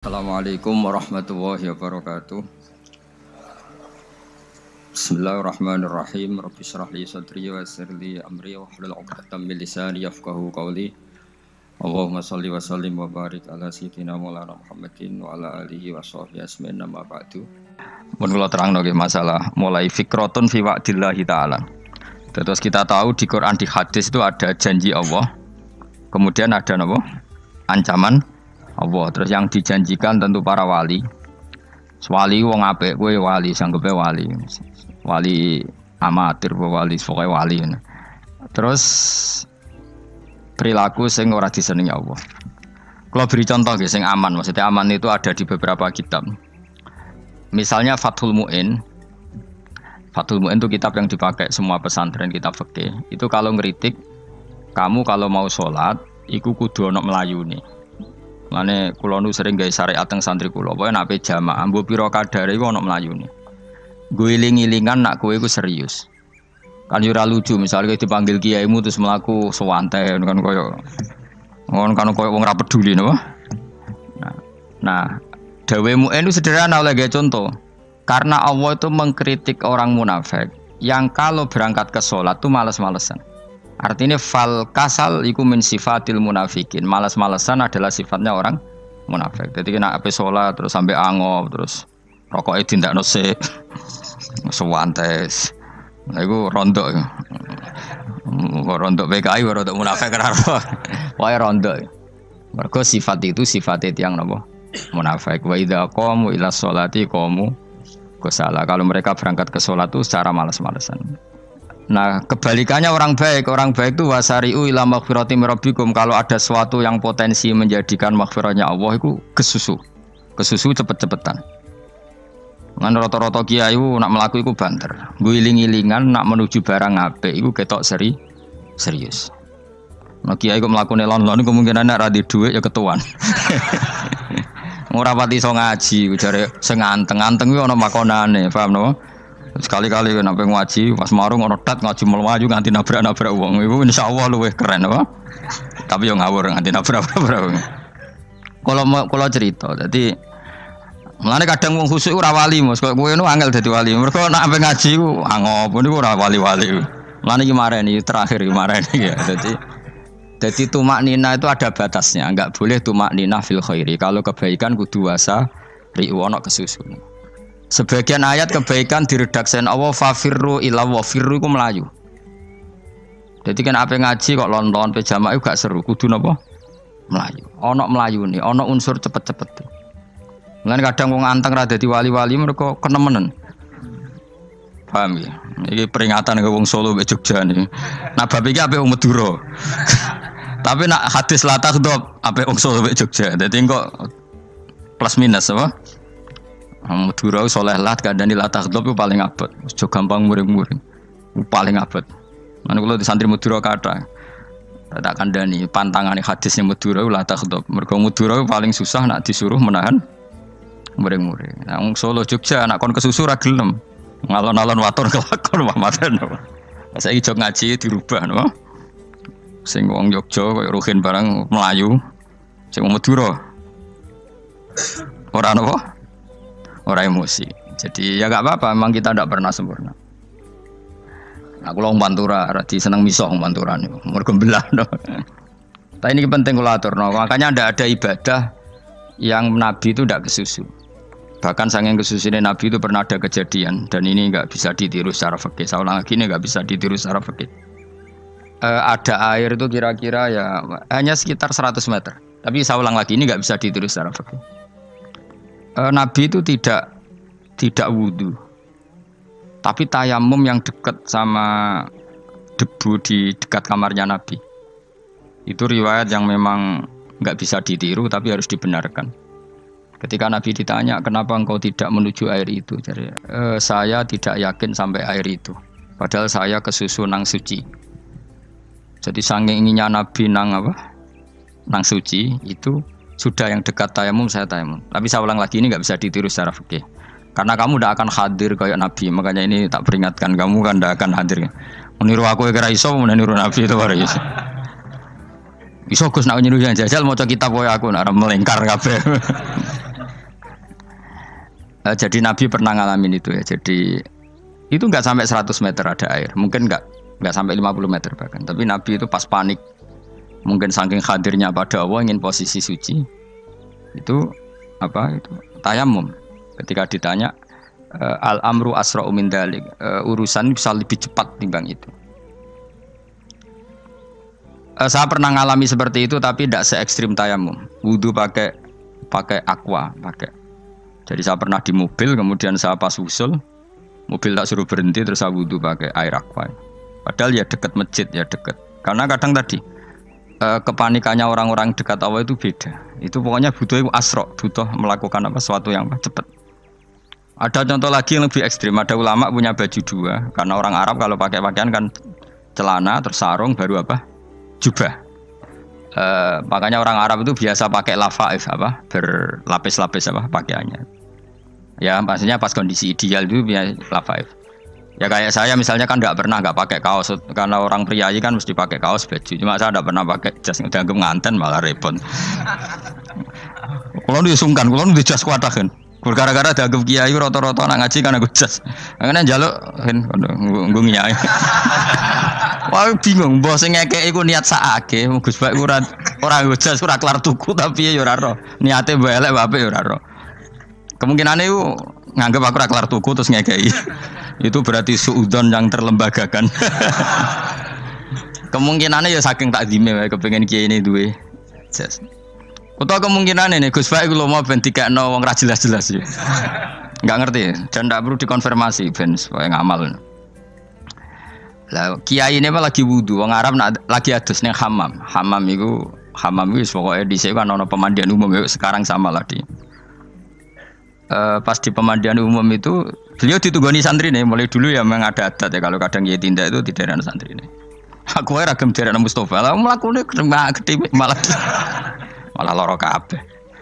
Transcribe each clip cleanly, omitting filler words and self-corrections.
Assalamualaikum warahmatullahi wabarakatuh. Bismillahirrahmanirrahim. Rabbi shrah li sadri wa yassir li amri wahlul 'uqdatam min lisani yafqahu qawli. Allahumma shalli wa sallim wa barik ala sayyidina Maulana Muhammadin wa ala alihi wa sahbihi asmin amma ba'du. Mun kula terangno nggih masalah mulai fikratun fi wa'dillahi ta'ala. Terus kita tahu di Quran di hadis itu ada janji Allah. Kemudian ada napa? Ancaman Allah. Terus yang dijanjikan tentu para wali. Wali wong apik kowe wali, sanggepe wali. Wali amatir wali, pokoke wali. Terus perilaku sing ora disenengi Allah. Kalau beri contoh nggih sing aman, maksudnya aman itu ada di beberapa kitab. Misalnya Fathul Mu'in. Fathul Mu'in itu kitab yang dipakai semua pesantren kitab fikih. Itu kalau ngeritik kamu kalau mau sholat iku kudu ana mlayune. Lane kula nu sering gawe syariat teng santri kula, pokoke nek ape jamaah mbuh pira kadare iku ana mlayune. Gue iling-ilingan nak kowe iku serius. Kan yo ora lucu misalnya dipanggil kiaimu terus mlaku sewanten kan koyo ngono kan koyo wong ora peduli napa. Nah, dawuhmu itu sederhana oleh gawe contoh. Karena Allah itu mengkritik orang munafik yang kalau berangkat ke sholat tuh malas-malesan. Artinya fal kasal iku min sifatil munafikin. Malas-malesan adalah sifatnya orang munafik. Jadi kena ape sholat terus sampai angop terus rokoknya tindakno sik. Sewantes. Nah iku rondok. Rondok PKI rondok munafik karo. Wae rondok. Mergo sifat itu sifat yang napa? Munafik. Wa idza qamu ila sholati qamu kusala. Kalau mereka berangkat ke sholat itu secara malas-malesan. Nah, kebalikannya orang baik itu wasari'u ila maghfirati mirabbikum. Kalau ada sesuatu yang potensi menjadikan maghfirahnya Allah itu kesusu cepet-cepetan. Ngan rata-rata kiai nak melaku iku banter. Guling-gilingan nak menuju barang apik iku ketok serius. Nah, kiai kok mlakune lon-lon kemungkinan nek ra di dhuwit ya ketuan. Ora pati iso ngaji, jare sing anteng-anteng kuwi ana makonane, paham napa? Sekali-kali nek ngaji pas marung ana tat ngaji mlayu nganti nabrak-nabrak wong. Iku insyaallah luwih keren apa? Tapi yo ngawur nganti nabrak-nabrak wong. Kalau cerita, dadi mulane kadang wong khusuk ora wali, Mas. Kok kowe nu angel dadi wali. Mergo nek ampe ngaji ku angop niku ora wali-wali. Mulane iki mareni terakhir iki mareni ya. Jadi tumak nina itu ada batasnya, enggak boleh tumak nina fil khairi. Kalau kebaikan kudu wasa ri'u ana kesusun. Sebagian ayat kebaikan diredaksikan Allah fafirru ila wa firru iku melayu. Jadi kan ape ngaji kok lon-lon pe jamaah gak seru, kudu napa? Melayu. Ana melayune, ana unsur cepet-cepet. Mulane kadang wong anteng ra dadi wali-wali mereka kenemenen. Paham ya? Iki peringatan ke wong Solo mek Jogja niki. Nah bab iki ape wong Madura. Tapi nak hadis la takhdhab ape wong Solo mek Jogja. Dadi kok plus minus apa? Madura soleh lah kandhane la takhdhab ku paling abot. Aja gampang muring-muring. Paling abot. Lan kula di santri Madura kathah. Tak kandhani pantangane hadisnya Madura la takhdhab. Mergo Madura paling susah nak disuruh menahan muring-muring. Nah wong Solo Jogja nak kon kesusu ra gelem. Ngalon-alon watur kelakon Muhammadan. Saiki jog ngaji dirubah no. Sing wong Jogja koyo ruhin barang Melayu. Sing wong Madura. Ora napa? Ora emosi. Jadi ya enggak apa-apa, memang kita tidak pernah sempurna. Nah, kula wong Pantura radi seneng misah wong Pantura niku. Mergo belah no. Tapi ini penting kula aturno. Makanya ada ibadah yang Nabi itu tidak kesusu. Bahkan saking kesusunya Nabi itu pernah ada kejadian dan ini enggak bisa ditiru secara fikih. Saya ulang lagi ini enggak bisa ditiru secara fikih. Ada air itu kira-kira ya hanya sekitar 100 meter. Tapi saya ulang lagi ini enggak bisa ditiru secara fikih. Nabi itu tidak wudu. Tapi tayamum yang dekat sama debu di dekat kamarnya Nabi. Itu riwayat yang memang enggak bisa ditiru tapi harus dibenarkan. Ketika Nabi ditanya, kenapa engkau tidak menuju air itu? Jadi, saya tidak yakin sampai air itu. Padahal saya kesusu nang suci. Jadi saking inginnya Nabi nang apa? Nang suci itu sudah yang dekat tayamum saya tayamum. Tapi saya ulang lagi ini nggak bisa ditiru secara fikih. Karena kamu tidak akan hadir kayak Nabi. Makanya ini tak peringatkan kamu kan tidak akan hadir. Meniru aku kira iso, meniru Nabi itu baru iso. Iso Gus nak nyuruh jajal maca kitab koyo aku nak melengkar kabeh. Jadi Nabi pernah ngalamin itu ya. Jadi itu nggak sampai 100 meter ada air, mungkin nggak sampai 50 meter bahkan. Tapi Nabi itu pas panik, mungkin saking hadirnya pada Allah ingin posisi suci, itu tayamum. Ketika ditanya al amru asra'u min dalik, urusan bisa lebih cepat timbang itu. Saya pernah ngalami seperti itu tapi tidak se ekstrim tayamum. Wudu pakai aqua, pakai. Jadi saya pernah di mobil, kemudian saya pas usul, mobil tak suruh berhenti terus saya wudu pakai air aqua. Padahal ya dekat masjid, ya dekat. Karena kadang tadi kepanikannya orang-orang dekat Allah itu beda. Itu pokoknya butuh asra, butuh melakukan sesuatu yang cepat. Ada contoh lagi yang lebih ekstrim. Ada ulama punya baju dua, karena orang Arab kalau pakai pakaian kan celana terus sarung baru jubah. Makanya orang Arab itu biasa pakai lafaif berlapis-lapis pakaiannya. Ya maksudnya pas kondisi ideal itu punya lafaif. Ya kayak saya misalnya kan nggak pakai kaos, karena orang priayi kan mesti pakai kaos baju. Cuma saya nggak pernah pakai jas, dianggap nganten malah repot. Kalau disungkan, kalau jas kuatakan. Gara-gara dianggap kiai rata-rata anak ngaji kan aku jas. Makanya jaluk nggung nyai. Wah bingung, bos ngekek iku niat sakake, Gus Bak ora jas ora kelar tuku tapi ya ora ro. Niate elek bape ya ora ro. Kemungkinane itu nganggep aku ora kelar tuku terus ngekeki. Itu berarti suudzon yang terlembagakan. Kemungkinannya ya saking takdime wae kepengin kiai ini duwe jas. Utawa kemungkinane nih Gus Bak iku lho mau ben dikekno wong ra jelas-jelas ya. Enggak ngerti dan ndak perlu dikonfirmasi ben supaya ngamal. Lah kiai ini lagi wudu, wong Arab lagi adus ning hammam. Hammam iku pokoke dhisik kan ana pemandian umum ya sekarang sama lah di. Pas di pemandian umum itu beliau ditunggoni santri nih, mulai dulu ya memang ada adat ya kalau kadang kiai tindak itu di daerah santri nih. Aku ora ragam daerah Mustafa, lah mlakune gede malah loro kabeh.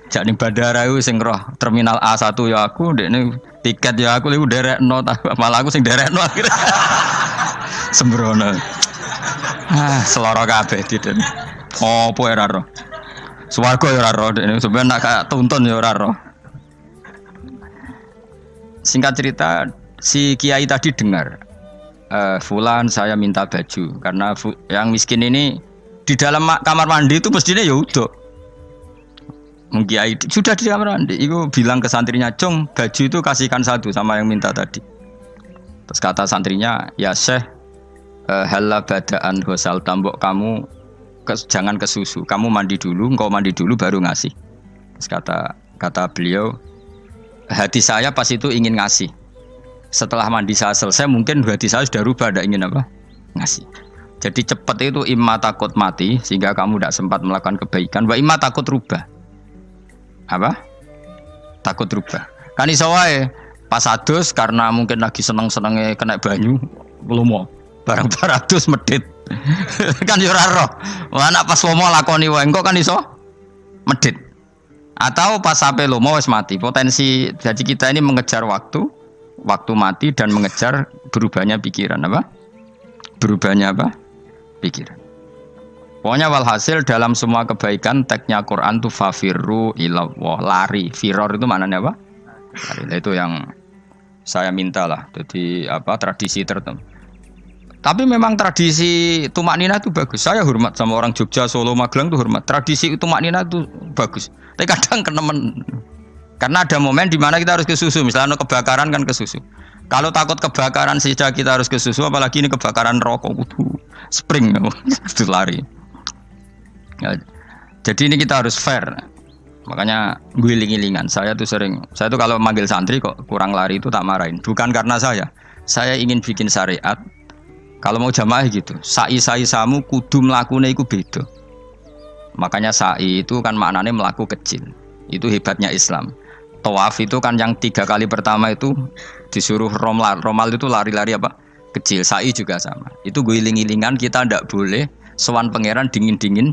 Jak ning bandara iku sing roh terminal A1 ya aku, ndekne tiket ya aku iku derekno malah aku sing derekno akhirnya. Sembrono. Seloro kabeh diten. Opo ora roh. Swarga ya ora roh, ndekne sampeyan nak kayak tuntun ya ora roh. Singkat cerita, si kiai tadi dengar, Fulan saya minta baju karena yang miskin ini di dalam kamar mandi itu mestinya ya udah. Kiai sudah di kamar mandi, itu bilang ke santrinya, Cung baju itu kasihkan satu sama yang minta tadi. Terus kata santrinya, ya Syekh, halla badaan hosal tambok kamu jangan ke susu, kamu mandi dulu, engkau mandi dulu baru ngasih. Terus kata beliau, hati saya pas itu ingin ngasih. Setelah mandi saya selesai, mungkin hati saya sudah rubah, tidak ingin ngasih. Jadi cepat itu imma takut mati, sehingga kamu tidak sempat melakukan kebaikan. Wa imma takut rubah. Takut rubah. Kan iso wae pas adus karena mungkin lagi seneng-senenge kena banyu, lomo. Barang 200 medit. Kan yo ora roh. Wah nek pas lomo lakoni wae engko kan iso medit. Atau pas sampai lomo wis mati. Potensi jadi kita ini mengejar waktu mati dan mengejar berubahnya pikiran Berubahnya pikiran. Pokoknya walhasil dalam semua kebaikan teksnya Quran itu fafirru ilallah, lari. Firor itu maknanya apa? Lari. Itu yang saya minta lah. Jadi tradisi tertentu. Tapi memang tradisi tumak nina itu bagus. Saya hormat sama orang Jogja, Solo, Magelang itu hormat. Tradisi tumak nina itu bagus. Tapi kadang karena ada momen di mana kita harus ke susu. Misalnya kebakaran kan ke susu. Kalau takut kebakaran saja kita harus ke susu, apalagi ini kebakaran rokok, spring itu lari. Ya, jadi ini kita harus fair. Makanya guling-gilingan. Saya tuh kalau manggil santri kok kurang lari itu tak marahin. Bukan karena saya ingin bikin syariat. Kalau mau jamaah gitu, sa'i samu kudu mlakune iku beda. Makanya sa'i itu kan maknanya melaku kecil. Itu hebatnya Islam. Tawaf itu kan yang 3 kali pertama itu disuruh romal. Romal itu lari-lari kecil. Sa'i juga sama. Itu guling-gilingan, kita ndak boleh sowan pangeran dingin-dingin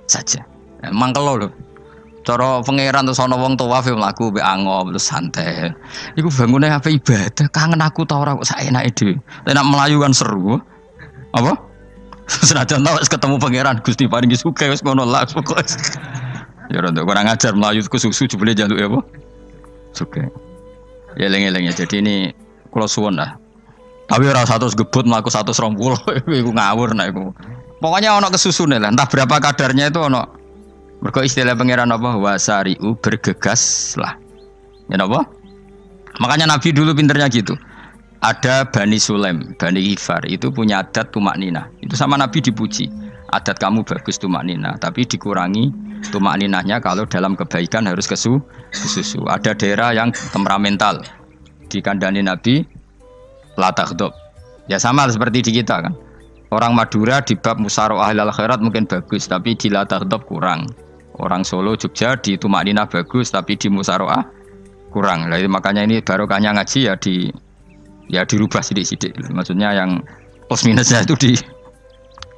saja. Emang kalau loh. Cara pangeran terus ana wong tawaf mlaku mbek angop terus santai. Iku bangune apa ibadah, kangen aku ta ora kok saenake dhewe. Nek melayu kan seru. Apa? Senajan wis ketemu pangeran Gusti paringi sugih wis ngono lah pokoke. Ya rada kurang ajar melayu ke susu jebule njaluk apa? Sugih. Ya eling-eling ya. Jadi ini kula suwun lah. Tapi ora 100 gebut mlaku 120 iku ngawur nek iku. Pokoknya ono kesusune lah, entah berapa kadarnya itu ono. Mergo istilah pangeran apa wasari'u bergegas lah. Ya napa? Makanya Nabi dulu pinternya gitu. Ada Bani Sulaim, Bani Ghifar itu punya adat tumak nina. Itu sama Nabi dipuji. Adat kamu bagus tumak nina, tapi dikurangi tumak ninahnya kalau dalam kebaikan harus kesusu. Ada daerah yang temperamental. Dikandani Nabi la taghdab. Ya sama seperti di kita kan. Orang Madura di bab musyawarah ahlul khairat mungkin bagus, tapi di la taghdab kurang. Orang Solo, Jogja di tumak nina bagus, tapi di musyawarah kurang. Nah, makanya ini barokahnya ngaji ya dirubah sidik-sidik. Maksudnya yang plus minusnya itu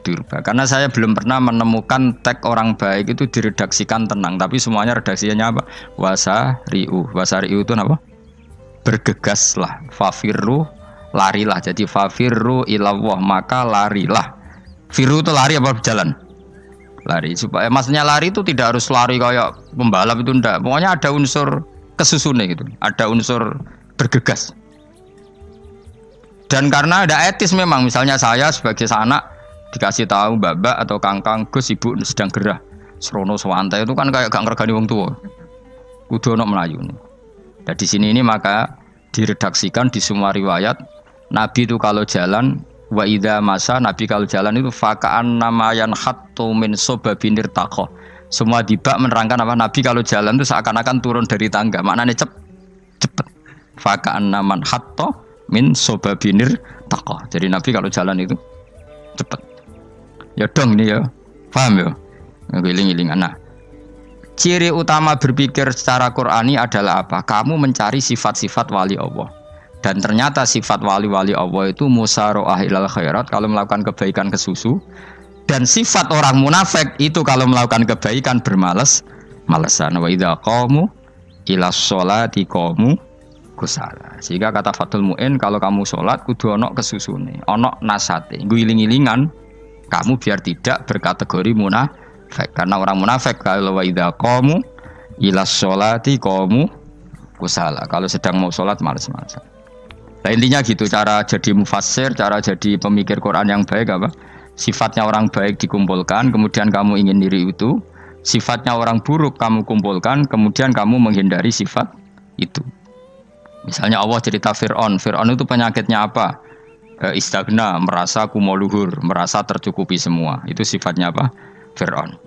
dirubah. Karena saya belum pernah menemukan tag orang baik itu diredaksikan tenang, tapi semuanya redaksinya apa? Wasari'u. Wasari'u itu apa? Bergegaslah. Fafirru, larilah. Jadi fafirru ilallah, maka larilah. Firu itu lari apa berjalan? Lari. Supaya maksudnya lari itu tidak harus lari kayak pembalap itu enggak. Pokoknya ada unsur kesusune gitu. Ada unsur bergegas. Dan karena ada etis memang, misalnya saya sebagai anak dikasih tahu babak atau kangkang Gus ibu sedang gerah serono sewantai itu kan kayak gak ngergani wong tua. Kudu ono Melayu nih. Dan di sini ini maka diredaksikan di semua riwayat Nabi itu kalau jalan wa idza masa Nabi kalau jalan itu faka'an namayan hattu min sobabinir taqo. Semua dibak menerangkan apa Nabi kalau jalan itu seakan-akan turun dari tangga. Maknanya cepet. Faka'an naman hatto min sobabinir taqo. Jadi Nabi kalau jalan itu cepet. Ya dong ini ya. Paham ya? Ngiling-ngilingan. Nah, ciri utama berpikir secara Qur'ani adalah apa? Kamu mencari sifat-sifat wali Allah. Dan ternyata sifat wali-wali Allah itu musyaroah ilal khairat kalau melakukan kebaikan kesusu. Dan sifat orang munafik itu kalau melakukan kebaikan bermales-malesan. Wa idza qamu ilas sholati qamu kusala. Sehingga kata Fathul Mu'in kalau kamu sholat kudu ono kesusune, ono nasate. Guling-gilingan kamu biar tidak berkategori munafik. Karena orang munafik kalau wa idza qamu ilas sholati qamu kusala. Kalau sedang mau sholat malas-malasan. Nah, intinya gitu cara jadi mufassir, cara jadi pemikir Quran yang baik apa? Sifatnya orang baik dikumpulkan, kemudian kamu ingin diri itu. Sifatnya orang buruk kamu kumpulkan, kemudian kamu menghindari sifat itu. Misalnya Allah cerita Fir'aun. Fir'aun itu penyakitnya apa? Istagna, merasa kumoluhur, merasa tercukupi semua. Itu sifatnya apa? Fir'aun.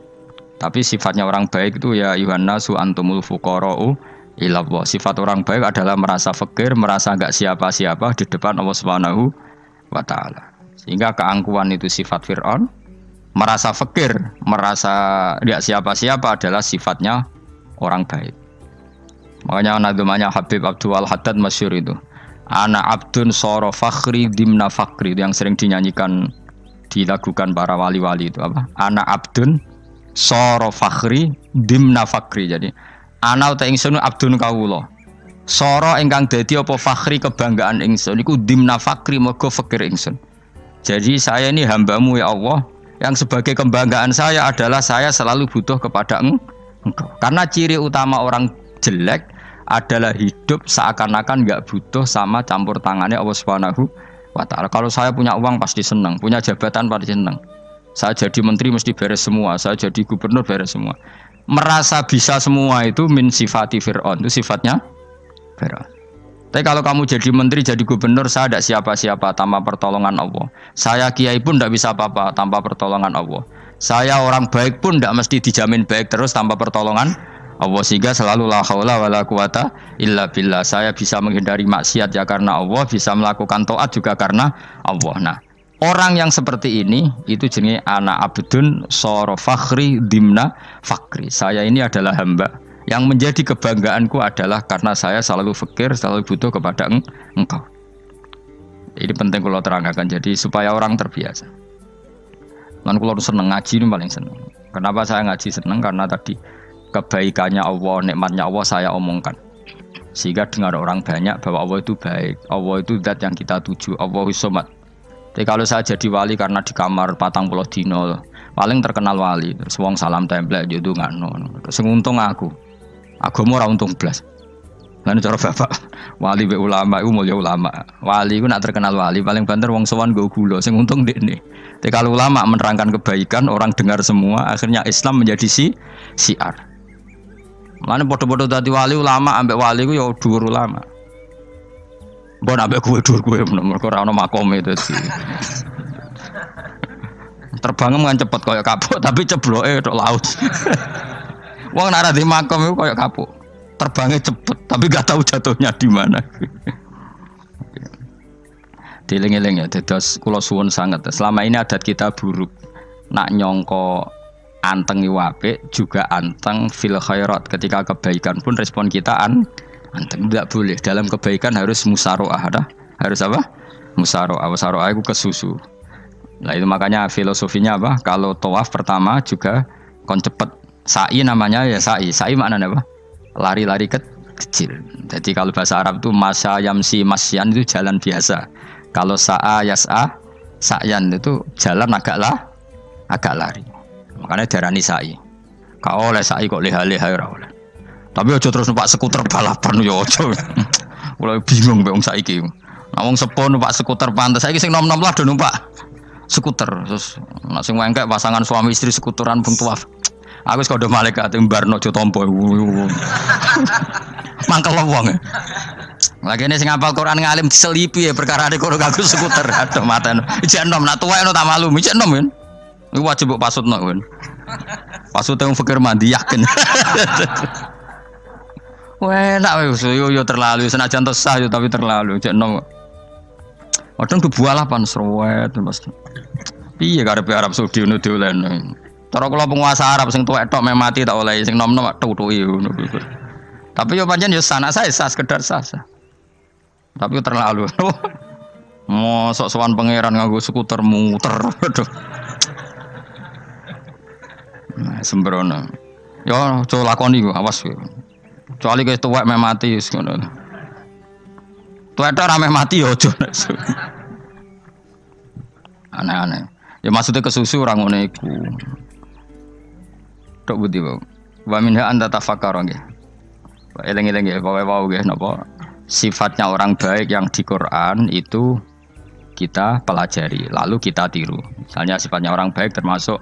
Tapi sifatnya orang baik itu ya Yuhannasu antumul fuqara'u ilallah. Sifat orang baik adalah merasa fakir, merasa enggak siapa-siapa di depan Allah Subhanahu wa taala. Sehingga keangkuhan itu sifat Fir'aun, merasa fakir, merasa enggak siapa-siapa adalah sifatnya orang baik. Makanya nadumanya Habib Abdul Haddad masyhur itu. Ana abdun soro fakhri dimna fakri, itu yang sering dinyanyikan dilakukan para wali-wali itu apa? Ana abdun soro fakhri dimna fakri. Jadi ana uta ingsun abdun kawula. Soro ingkang dadi apa fakhri kebanggaan ingsun iku dimna fakri mergo fakir ingsun. Jadi saya ini hambamu ya Allah, yang sebagai kebanggaan saya adalah saya selalu butuh kepada Engkau. Karena ciri utama orang jelek adalah hidup seakan-akan nggak butuh sama campur tangannya Allah Subhanahu wa taala. Kalau saya punya uang pasti senang, punya jabatan pasti senang. Saya jadi menteri mesti beres semua, saya jadi gubernur beres semua. Merasa bisa semua itu min sifati Fir'aun, itu sifatnya Fir'aun. Tapi kalau kamu jadi menteri, jadi gubernur, saya tidak siapa-siapa tanpa pertolongan Allah. Saya kiai pun tidak bisa apa-apa tanpa pertolongan Allah. Saya orang baik pun tidak mesti dijamin baik terus tanpa pertolongan Allah. Sehingga selalu la haula wala quwata illa billah. Saya bisa menghindari maksiat ya karena Allah, bisa melakukan taat juga karena Allah. Nah, orang yang seperti ini itu jenenge ana abdun soro fakhri dimna fakri. Saya ini adalah hamba yang menjadi kebanggaanku adalah karena saya selalu fakir, selalu butuh kepada Engkau. Ini penting kalau terangkan jadi supaya orang terbiasa. Lan kula seneng ngaji ini paling seneng. Kenapa saya ngaji seneng? Karena tadi kebaikannya Allah, nikmatnya Allah saya omongkan. Sehingga dengar orang banyak bahwa Allah itu baik, Allah itu zat yang kita tuju, Allahus Somad. Tapi kalau saya jadi wali karena di kamar 40 dino, paling terkenal wali, terus wong salam template yo ndongakno. Sing untung aku. Agama ora untung blas. Lan cara bapak wali be ulama iku mulya ulama. Wali iku nak terkenal wali paling banter wong sowan nggo gula sing untung ndekne. Tapi kalau ulama menerangkan kebaikan orang dengar semua akhirnya Islam menjadi siar. Mulane padha-padha dadi wali ulama ambek wali iku ya dhuwur ulama. Mbok ambek kowe dhuwur kowe mergo ora ono makome dadi. Terbangem kan cepet koyo kapuk tapi cebloke tok laut. Wong nek ora di makom iku koyo kapuk. Terbangnya cepet tapi gak tahu jatuhnya di mana. Dieling-eling ya, dados kula suwun sanget. Selama ini adat kita buruk. Nak nyongko anteng apik juga anteng fil khairat. Ketika kebaikan pun respon kita anteng, tidak boleh. Dalam kebaikan harus musaroah, harus apa? Musaroah. Musaroah itu kesusu. Nah itu makanya filosofinya apa? Kalau tawaf pertama juga kon cepet. Sa'i namanya ya sa'i. Sa'i maknanya apa? Lari-lari kecil. Jadi kalau bahasa Arab itu masya yamsi masyan itu jalan biasa. Kalau sa'a yas'a sa'yan itu jalan agak lari. Makanya darani sa'i. Kau oleh sa'i kok leha-leha ora oleh. Tapi aja terus numpak skuter balapan yo aja. Mulai bingung mbek wong saiki. Nah wong sepo numpak skuter pantes saiki sing nom-nom lah do numpak skuter. Terus nek sing wengkek pasangan suami istri skuteran pun tuaf. Aku wis kodho malaikat mbarno aja tampa. Mangkel wong. Lagi ini sing hafal Quran ngalim diselipi ya perkara ade kono kanggo skuter. Aduh maten. Ijek enom nak tuwek no tak malu. Ijek enom kan. Iku wajib mbok pasutno kan. Pasute wong fikir mandi yakin. Wah, enak wis yo terlalu senajan to sah yo tapi terlalu. Ijek enom. Kadang kebualah pan sruwet Mas. Piye karepe Arab Saudi ngono diolehno. Cara kula penguasa Arab sing tuwek tok mati tak oleh sing nom-nom tutuki ngono. Tapi yo pancen yo sanak saya sah sekedar sah. Tapi yo terlalu. Mosok sowan pangeran nganggo skuter muter. Aduh. Nah, sembrono. Yo coba lakoni ku awas kowe. Kecuali kowe tuwek mati wis ngono. Tuwek tok rame mati yo aja. Aneh-aneh. Ya maksudnya kesusu ora ngono iku. Tok budi wae. Wa minha anta tafakkara nggih. Eleng-eleng nggih, wae nggih napa sifatnya orang baik yang di Quran itu kita pelajari, lalu kita tiru. Misalnya sifatnya orang baik termasuk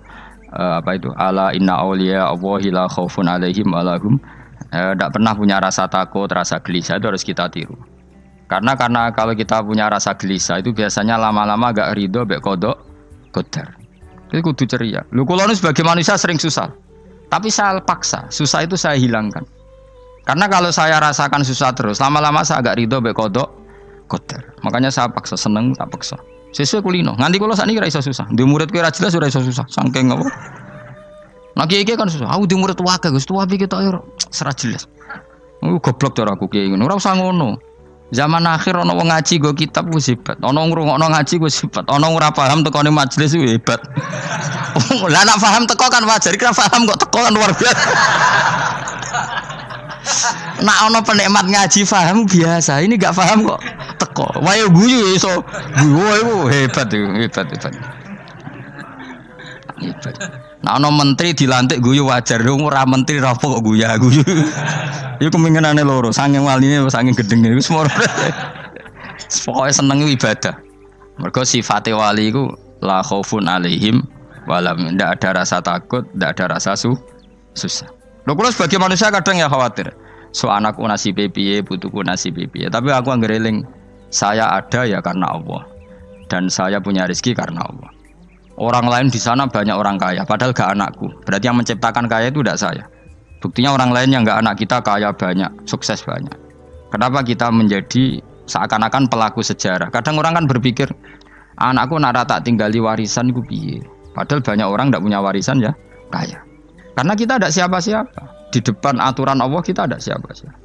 apa itu? Ala inna auliya Allahi la khaufun alaihim wa lahum tidak pernah punya rasa takut, rasa gelisah itu harus kita tiru. Karena kalau kita punya rasa gelisah itu biasanya lama-lama gak ridho mbek kodok qadar. Jadi kudu ceria. Lho kula sebagai manusia sering susah. Tapi saya paksa, susah itu saya hilangkan. Karena kalau saya rasakan susah terus, lama-lama saya agak ridho mbek kodok qadar. Makanya saya paksa, seneng tak paksa. Sesuai kulino. Nganti kula sakniki ra iso susah. Di murid kowe ra jelas ora iso susah. Saking apa? Nah kiai kan susah. Aku di murid wae Gus, tuwa iki tok ora jelas. Goblok cara aku kiai ngono. Ora usah ngono. Zaman akhir ana wong ngaji go kitab wis hebat. Ana ngrungokno ngaji wis hebat. Ana ora paham tekone majelis wis hebat. Lah nek paham teko kan wajar, kira paham kok teko kan luar biasa. Nak ana penikmat ngaji paham biasa. Ini enggak paham kok teko. Wae guyu iso. Guyu hebat itu, hebat. Nak ana menteri dilantik guyu wajar. Ora menteri ra kok guyu. Iku kemungkinane loro, saking waline saking gedenge iku semua. Pokoke seneng ibadah. Mergo sifate wali iku la khaufun alaihim walam, ndak ada rasa takut, ndak ada rasa susah. Lho kula sebagai manusia kadang ya khawatir. So anakku nasibe piye, putuku nasibe piye. Tapi aku anggere eling, saya ada ya karena Allah. Dan saya punya rezeki karena Allah. Orang lain di sana banyak orang kaya, padahal gak anakku. Berarti yang menciptakan kaya itu tidak saya. Buktinya orang lain yang enggak anak kita kaya banyak, sukses banyak. Kenapa kita menjadi seakan-akan pelaku sejarah? Kadang orang kan berpikir, anakku nak tak tinggali warisan iku piye? Padahal banyak orang enggak punya warisan ya kaya. Karena kita ada siapa-siapa. Di depan aturan Allah kita ada siapa-siapa.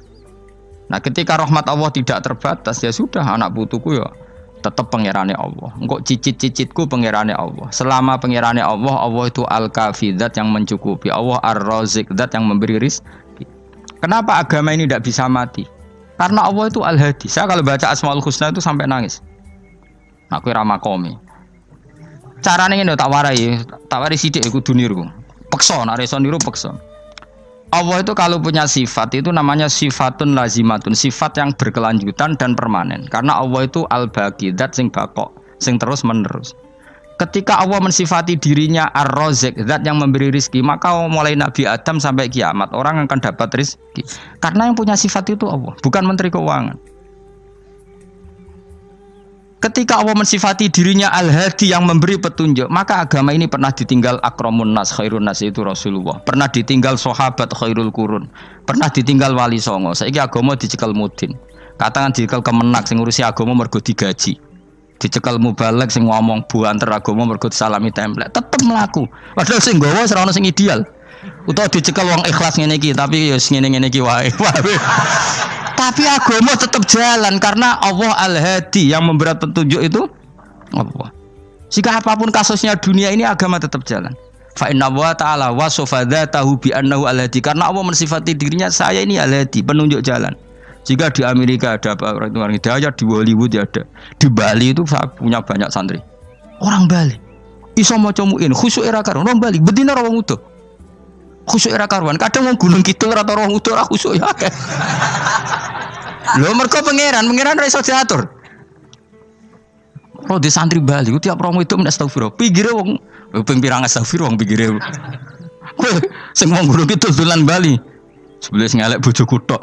Nah, ketika rahmat Allah tidak terbatas, ya sudah anak putuku ya tetap pangerane Allah. Engkau cicit-cicitku pangerane Allah. Selama pangerane Allah, Allah itu al-kafi, zat yang mencukupi. Allah ar-razik, zat yang memberi rizki. Kenapa agama ini tidak bisa mati? Karena Allah itu al-hadi. Saya kalau baca Asmaul Husna itu sampai nangis. Aku ramah komi. Caranya ini tak warai sidik aku duniru. Peksa, nak reso niru peksa. Allah itu kalau punya sifat itu namanya sifatun lazimatun, sifat yang berkelanjutan dan permanen. Karena Allah itu al-baqi, zat sing baqo, sing terus menerus. Ketika Allah mensifati dirinya ar-razik, zat yang memberi rizki, maka mulai Nabi Adam sampai kiamat orang akan dapat rizki. Karena yang punya sifat itu Allah, bukan menteri keuangan. Ketika Allah mensifati dirinya Al-Hadi yang memberi petunjuk, maka agama ini pernah ditinggal akramun nas, khairun nas itu Rasulullah. Pernah ditinggal sahabat khairul qurun. Pernah ditinggal wali songo. Saiki agama dicekel mudin. Katakan dicekel kemenak sing ngurusi agama mergo digaji. Dicekel mubalek sing ngomong buanter agama mergo disalami template. Tetep mlaku. Padahal sing nggawa ora ono sing ideal. Utawa dicekel wong ikhlas ngene iki, tapi ya ngene-ngene iki wae. Tapi agama tetap jalan karena Allah Al-Hadi yang memberi petunjuk itu Allah. Jika apapun kasusnya dunia ini agama tetap jalan. Fa inna wa ta'ala wasofa dzatahu bi annahu Al-Hadi, karena Allah mensifati dirinya saya ini Al-Hadi, penunjuk jalan. Jika di Amerika ada orang hidayah, di Hollywood ada, di Bali itu saya punya banyak santri. Orang Bali iso maca muin khusyuk era karuan, orang Bali bedina ora wong utuh. Khusyuk era karuan, kadang wong Gunung Kidul ora tau wong utuh ora khusyuk ya. Lho mergo pangeran ora iso diatur. Oh di santri Bali ku tiap romo itu men astagfirullah. Pinggire wong ping pirang astagfirullah wong pinggire. Sing wong Gunung Kidul dolan Bali. Sebelah ngelek bojoku tok.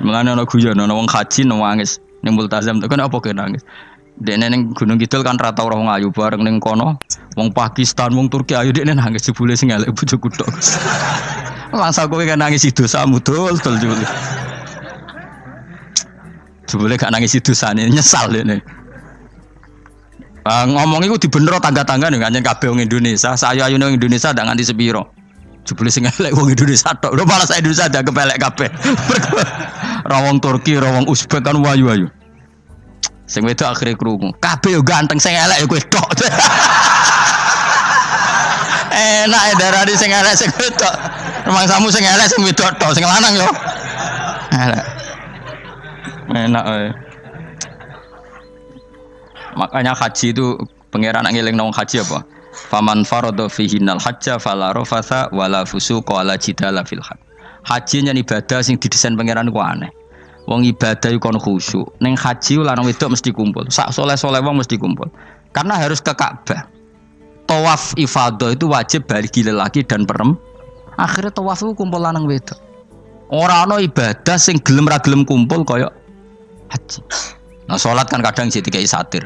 Mulane ana guyon ana wong haji nangis ning multazam to kan apa ke nangis. Dekne ning Gunung Kidul kan ra tau ora wong ayu bareng ning kono. Wong Pakistan, wong Turki ayu dekne nangis jebule sing ngelek bojoku tok. Langsung kowe kan nangis dosamu dul jebule. Jebule gak nangis dosane nyesal dene. Ngomong iku dibenero tangga-tangga nih kanjen kabeh wong Indonesia. Saya ayune wong Indonesia ndak nganti sepiro. Jebule sing elek wong Indonesia tok. Lho malah sak Indonesia ndak kepelek kabeh. Ra wong Turki, ra wong Uzbek kan wayu-wayu. Sing wedok akhire krungu. Kabeh yo ganteng sing elek yo kowe tok. Enak ya darani sing elek sing wedok. Rumangsamu sing elek sing wedok tok, sing lanang yo. Elek. Enak wae. Makanya haji itu pangeran ngeling nang haji apa? Faman farada fihinal hajja fala rafatha wala fusuqa wala jidala fil hajj. Haji nya ibadah sing didesain pangeran ku aneh. Wong ibadah iku kon khusyuk. Ning haji lanang wedok mesti kumpul. Sak soleh-soleh wong mesti kumpul. Karena harus ke Ka'bah. Tawaf ifadah itu wajib bagi lelaki dan perempuan. Akhirnya tawaf itu kumpul lanang wedok. Ora ana ibadah sing gelem ra gelem kumpul kaya haji. Nah salat kan kadang sih dikai satir.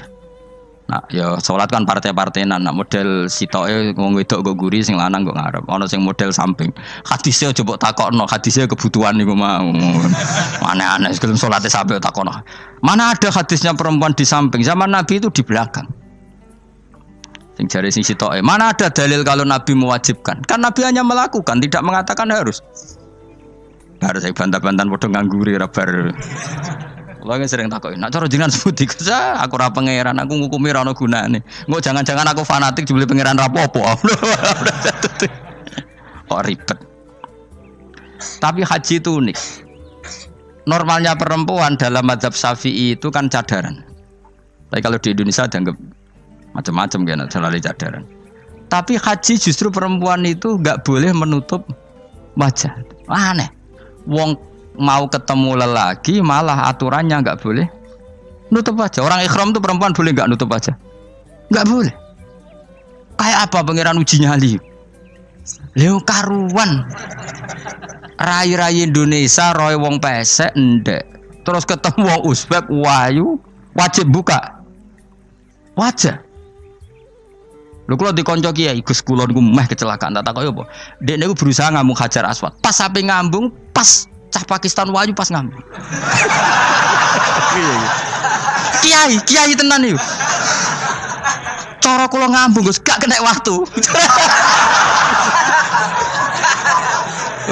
Nah ya salat kan partai-partainan. Nah model sitoke wong wedok go guri sing lanang kok ngarep. Ana sing model samping. Hadise aja mbok takokno, hadise kebutuhan niku mau. Aneh-aneh gelem salate sampe takokno. Mana ada hadisnya perempuan di samping? Zaman Nabi itu di belakang. Sing jare sing sitoke. Mana ada dalil kalau Nabi mewajibkan? Kan Nabi hanya melakukan, tidak mengatakan harus. Harus saya bantah-bantahan padha ngangguri ra bar. Kula sering takoki, nek cara jenengan sebuti kesa aku ora pangeran, aku ngukumi ora ono gunane. Engko jangan-jangan aku fanatik jebule pangeran ra apa-apa. Kok ribet. Tapi haji itu unik. Normalnya perempuan dalam mazhab Syafi'i itu kan cadaran. Tapi kalau di Indonesia dianggap macam-macam kan, selalu cadaran. Tapi haji justru perempuan itu enggak boleh menutup wajah. Aneh. Wong mau ketemu lelaki malah aturannya enggak boleh nutup wajah. Orang ikhram itu perempuan boleh enggak nutup wajah? Enggak boleh. Kayak apa pangeran uji nyali? Leo karuan. Rai-rai Indonesia roy wong pesek ndek. Terus ketemu wong Uzbek wayu wajib buka wajah. Lho kula dikonco kiai Gus kula niku meh kecelakaan tak takoki apa. Dek niku berusaha ngambung Hajar Aswad. Pas sampe ngambung, pas cah Pakistan wayu pas ngambung. Kiai tenan niku. Cara kula ngambung Gus gak kena waktu.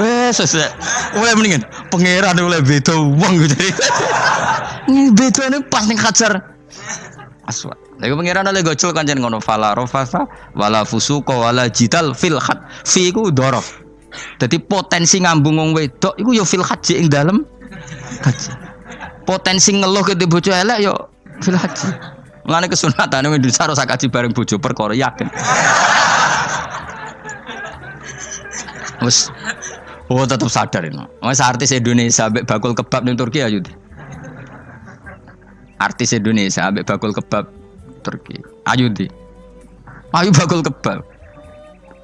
Wes sesek. Oleh mendingan pangeran oleh beda wong gitu. Bedane pas ning Hajar Aswad. Lha pangeran oleh gocul kancen ngono fala rafasa wala fusuqa wala jidal fil khat. Fi iku dhorof. Dadi potensi ngambung wong wedok iku ya fil haji ing dalem haji. Potensi ngeluh ke bojo elek ya fil haji. Mulane kesunatane Indonesia ora kaji bareng bojo perkara yakin. Wes oh tetap sadar ini. Mas artis Indonesia ambek bakul kebab ning Turki ayo. Artis Indonesia ambek bakul kebab Turki. Ayo di. Ayo bakul kebab.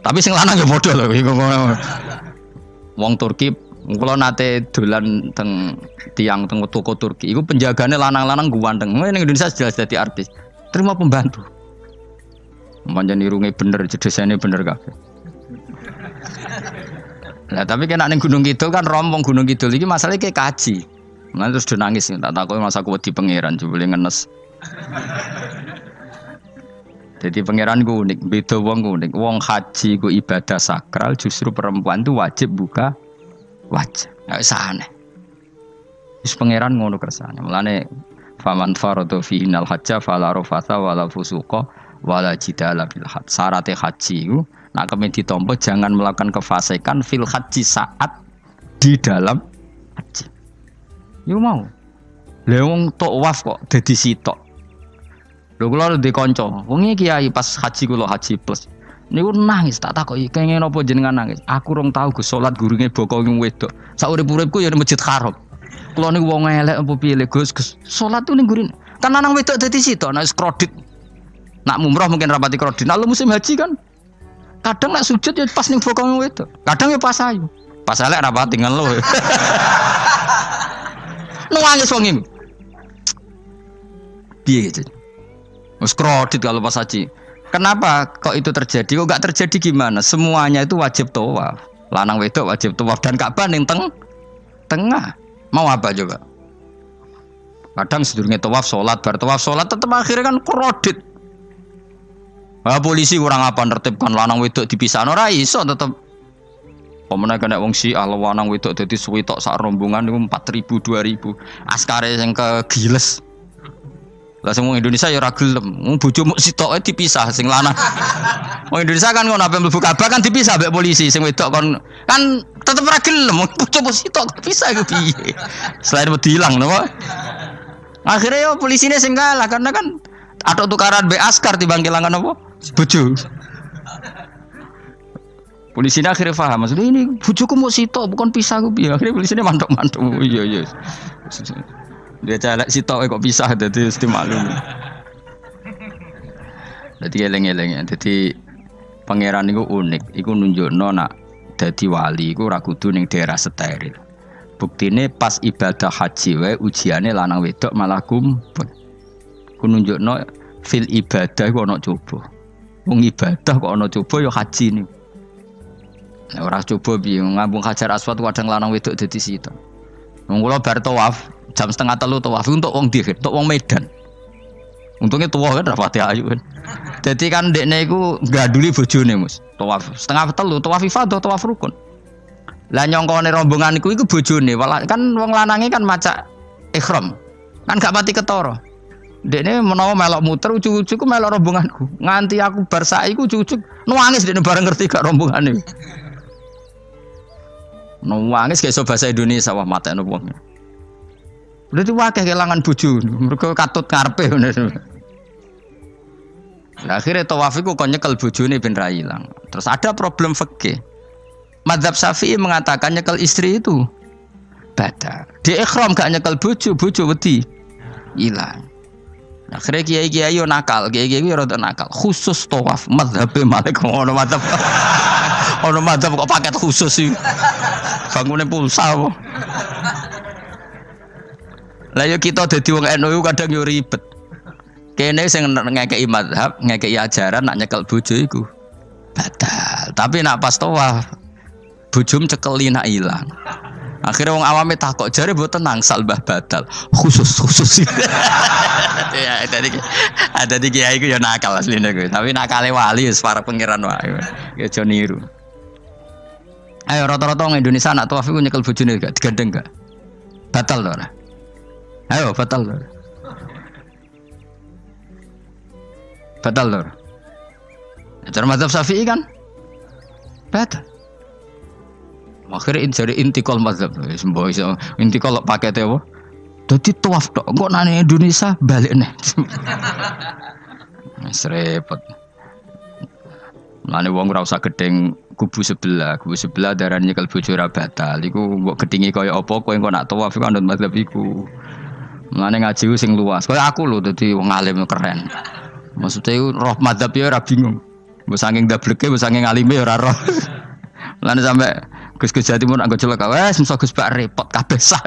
Tapi sing lanang ya padha lho iku. Wong Turki kula nate dolan teng tiang teng toko Turki. Iku penjagane lanang-lanang guwanteng. Ning Indonesia jelas dadi artis. Terima pembantu. Pancen irunge bener, jedesane bener kabeh. Lah tapi kena ning Gunung Kidul kan rombong Gunung Kidul iki masalahnya kayak kaji. Lan terus do nangis tak takoki masa aku wedi pangeran jebule ngenes. Jadi pangeran ku unik, beda wong ku unik. Wong haji ku ibadah sakral, justru perempuan itu wajib buka wajah. Enggak usah aneh. Wis pangeran ngono kersane. Mulane faman faradu fi innal hajja fala rafatha wala fusuqa wala jidala bil hajj. Syarat haji ku nak kemen ditampa jangan melakukan kefasikan fil haji saat di dalam haji. Yo mau. Lah wong tawaf kok dadi sitok. Lho kula ndek kanca, wong iki kiai pas haji kula haji plus. Niku nangis tak takoki, kenging napa jenengan nangis? Aku rong tau Gus salat gurunge boko wong wedok. Sak urip-uripku ya Masjid Haram. Kula niku wong elek apa piye Gus? Salat tuh ning gurine. Kan lanang wedok dadi sitok nek kredit. Nak mumrah mungkin rapati kredit. Nah, musim haji kan kadang nak sujud ya pas ning boko wong wedok. Kadang ya pas ayu. Pas elek rapati ngeluh. Nangis wong iki. Piye gitu? Mus kredit kalau pas haji. Kenapa kok itu terjadi? Kok enggak terjadi gimana? Semuanya itu wajib tawaf. Lanang wedok wajib tawaf dan Ka'bah ning tengah. Mau apa coba? Kadang sedurunge tawaf salat, bar tawaf salat tetep akhirnya kan kredit. Polisi kurang apa nertibkan lanang wedok dipisahno ora iso tetep. Pemene kena wong Syiah lanang wedok dadi suwi tok sak rombongan niku 4.000 2.000. Askare sing kegiles. Lah semua Indonesia ya ora gelem. Bojomu sitoke dipisah sing lanang. Wong Indonesia kan ngono ape mlebu Ka'bah kan dipisah mbek polisi sing wedok kon kan tetep ora gelem. Bojomu sitok dipisah iku piye? Selain wedi ilang napa? Akhirnya yo polisine sing kalah karena kan atok tukaran mbek askar timbang kelangan apa? Bojo. Polisine akhirnya paham maksudnya ini bojoku mau sitok bukan pisah ku piye. Akhirnya polisine mantuk-mantuk. Iya. Dia celek sitok kok pisah dadi mesti maklum. Dadi eleng-eleng. Dadi pangeran niku unik, iku nunjukno nak dadi wali iku ora kudu ning daerah steril. Buktine pas ibadah haji wae ujiane lanang wedok malah kumpul. Ku nunjukno fil ibadah iku ana coba. Wong ibadah kok ana coba ya haji niku. Nek ora coba piye ngambung Hajar Aswad kadang lanang wedok dadi sitok. Wong kula bar tawaf jam 2:30 tawaf untuk wong dihir, untuk wong Medan. Untungnya tua kan rapati ayu kan. Jadi kan dekne iku ganduli bojone Mus. Tawaf 2:30 tawaf ifadah tawaf rukun. Lah nyongkone rombongan iku bojone, kan wong lanange kan macak ihram. Kan gak pati ketara. Dekne menawa melok muter ujug-ujug ku melok rombonganku. Nganti aku bar saiki ku ujug-ujug nangis dekne bareng ngerti gak rombongane. Nangis gak iso bahasa Indonesia wah matekno wong. Berarti wakil kelangan bojo, mereka katut ngarepe ngono. Nah, akhirnya tawaf iku kon nyekel bojone ben ra ilang. Terus ada problem fikih. Madzhab Syafi'i mengatakan nyekel istri itu batal. Di ihram gak nyekel bojo wedi ilang. Nah, akhirnya kiai-kiai yo nakal, kiai-kiai yo rada nakal. Khusus tawaf madzhab Malik ngono madzhab. Ono madzhab kok paket khusus sih. Bangune pulsa apa? Lah yo kita dadi wong NU kadang yo ribet. Kene sing ngekeki mazhab, ngekeki ajaran nak nyekel bojo iku batal. Tapi nak pas tawaf bojom cekeli nak ilang. Akhirnya wong awame takok jare mboten nangsal mbah batal. Khusus. Ya ada di kiai iku yo nakal asline kuwi. Tapi nakale wali wis para pangeran wae. Ya aja niru. Ayo rata-rata wong Indonesia nak tawaf iku nyekel bojone gak digandeng gak? Batal to ora? Ayo batal lor. Batal lor. Cara mazhab Syafi'i kan batal. Akhirnya jadi intikal mazhab. Semboh iso intikal pakai apa? Dadi tawaf tok. Kok nang Indonesia balik nih. Repot. Lane wong ora usah gedeng kubu sebelah darah nyekel bojo ora batal. Iku mbok gedhingi kaya apa kowe engko nak tawaf iku anut mazhab iku. Mulane ngaji sing luas. Kaya aku lho dadi wong alim keren. Maksudnya roh mazhab ya ora bingung. Mbok saking dableke, mbok saking alime ora roh. Mulane sampe Gus-gus Jawa Timur anggo celaka, wes mesti Gus Bak repot kabeh sah.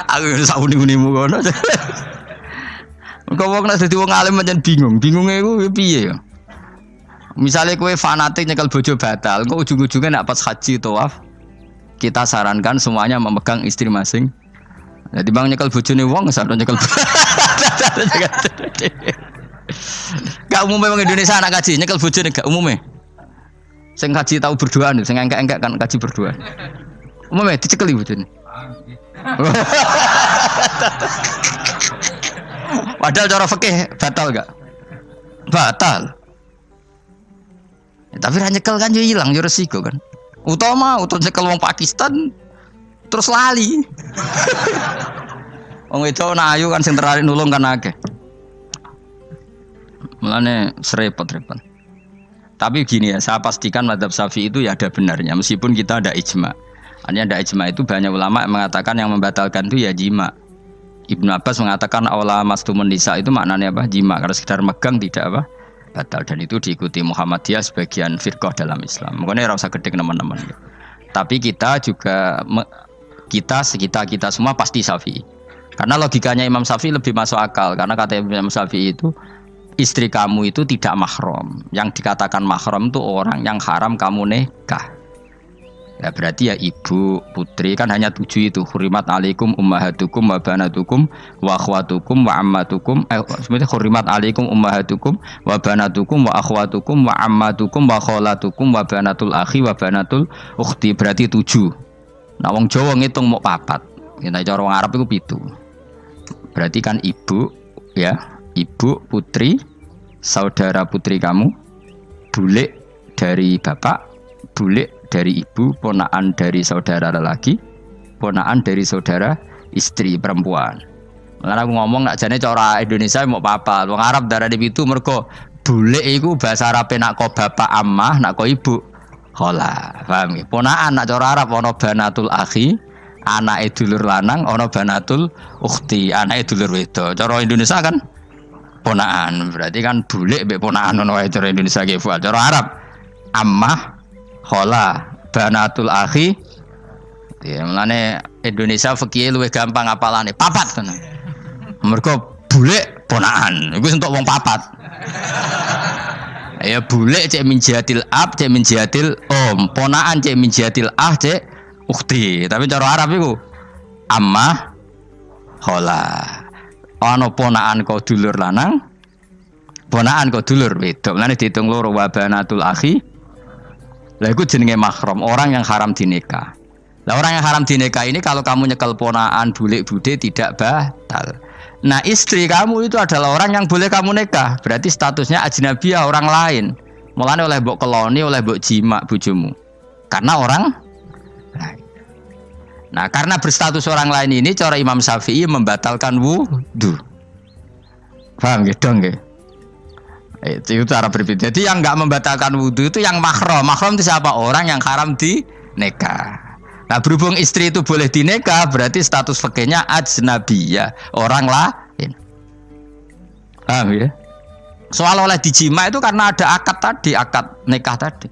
Aku sak uni-unimu kono. Kok wong nek dadi wong alim pancen bingung. Bingunge iku piye ya? Misale kowe fanatik nyekel bojo batal, kok ujung-ujungnya nek pas haji tawaf kita sarankan semuanya memegang istri masing. Jadi bang nyekel bojone wong sadar nyekel. Gak umumnya wong Indonesia anak kaji nyekel bojone gak umumnya. Sing kaji tahu berduaan, sing engkek-engkek kan kaji berduaan. Umumnya dicekeli bojone. Padahal cara fikih batal gak? Batal. Ya, tapi ra nyekel kan yo ilang yo resiko kan. Utama nyekel wong Pakistan terus lali. Wong wedok ayu kan sing terarik nulung kan akeh. Mulane serepot-repot. Tapi gini ya, saya pastikan mazhab Syafi'i itu ya ada benarnya meskipun kita ada ijma. Artinya ada ijma itu banyak ulama yang mengatakan yang membatalkan itu ya jima. Ibnu Abbas mengatakan awla mastumun nisa itu maknanya apa? Jima, karena sekedar megang tidak apa? Batal, dan itu diikuti Muhammadiyah sebagian firqah dalam Islam. Makanya ora usah gedhe teman-teman. Tapi kita juga kita semua pasti Syafi'i. Karena logikanya Imam Syafi'i lebih masuk akal karena kata Imam Syafi'i itu istri kamu itu tidak mahram. Yang dikatakan mahram itu orang yang haram kamu nikah. Ya berarti ya ibu, putri kan hanya 7 itu. Hurimat alaikum ummahatukum wa banatukum wa akhwatukum wa ammatukum. Sebenarnya hurimat alaikum ummahatukum wa banatukum wa akhwatukum wa ammatukum wa kholatukum wa banatul akhi wa banatul ukhti. Berarti 7. Nah wong Jawa ngitung mau 4. Nek cara wong Arab itu 7. Berarti kan ibu ya, ibu, putri, saudara putri kamu, bule dari bapak, bule dari ibu, ponaan dari saudara lelaki, ponaan dari saudara istri perempuan. Karena aku ngomong nak jane cara Indonesia mau papa, wong Arab darah di itu mergo bule iku bahasa Arab nak ko bapak ammah, nak ko ibu khola. Paham nggih? Ponaan nak cara Arab ana banatul akhi, anake dulur lanang, ana banatul ukhti, anake dulur wedok. Cara Indonesia kan ponaan, berarti kan bule mbek ponaan ono wae cara Indonesia ki. Cara Arab ammah khola, banatul akhi. Ya, mulane Indonesia fikih luwih gampang apalane. Papat kan. Mergo bule ponaan. Iku entuk wong papat. Ya bule cek min jihatil ab, cek min jihatil om. Ponaan cek min jihatil ah, cek ukhti. Tapi cara Arab iku ammah khola. Ana ponaan kok dulur lanang, ponaan kok dulur wedok. Mulane diitung loro wa banatul akhi. Lah itu jenenge mahram, orang yang haram dinikah. Lah orang yang haram dinikah ini kalau kamu nyekel ponaan, bulik bude tidak batal. Nah istri kamu itu adalah orang yang boleh kamu nikah. Berarti statusnya ajnabiyah, orang lain. Mulane oleh mbok keloni, oleh mbok jima bojomu. Karena orang lain. Nah karena berstatus orang lain ini cara Imam Syafi'i membatalkan wudu. Paham gitu nggih? Itu cara berbeda. Jadi yang enggak membatalkan wudu itu yang mahram. Mahram itu siapa? Orang yang haram dinikah. Nah berhubung istri itu boleh dinikah, berarti status fikihnya ajnabiyah, orang lain. Paham ya? Soal oleh dijima itu karena ada akad tadi, akad nikah tadi.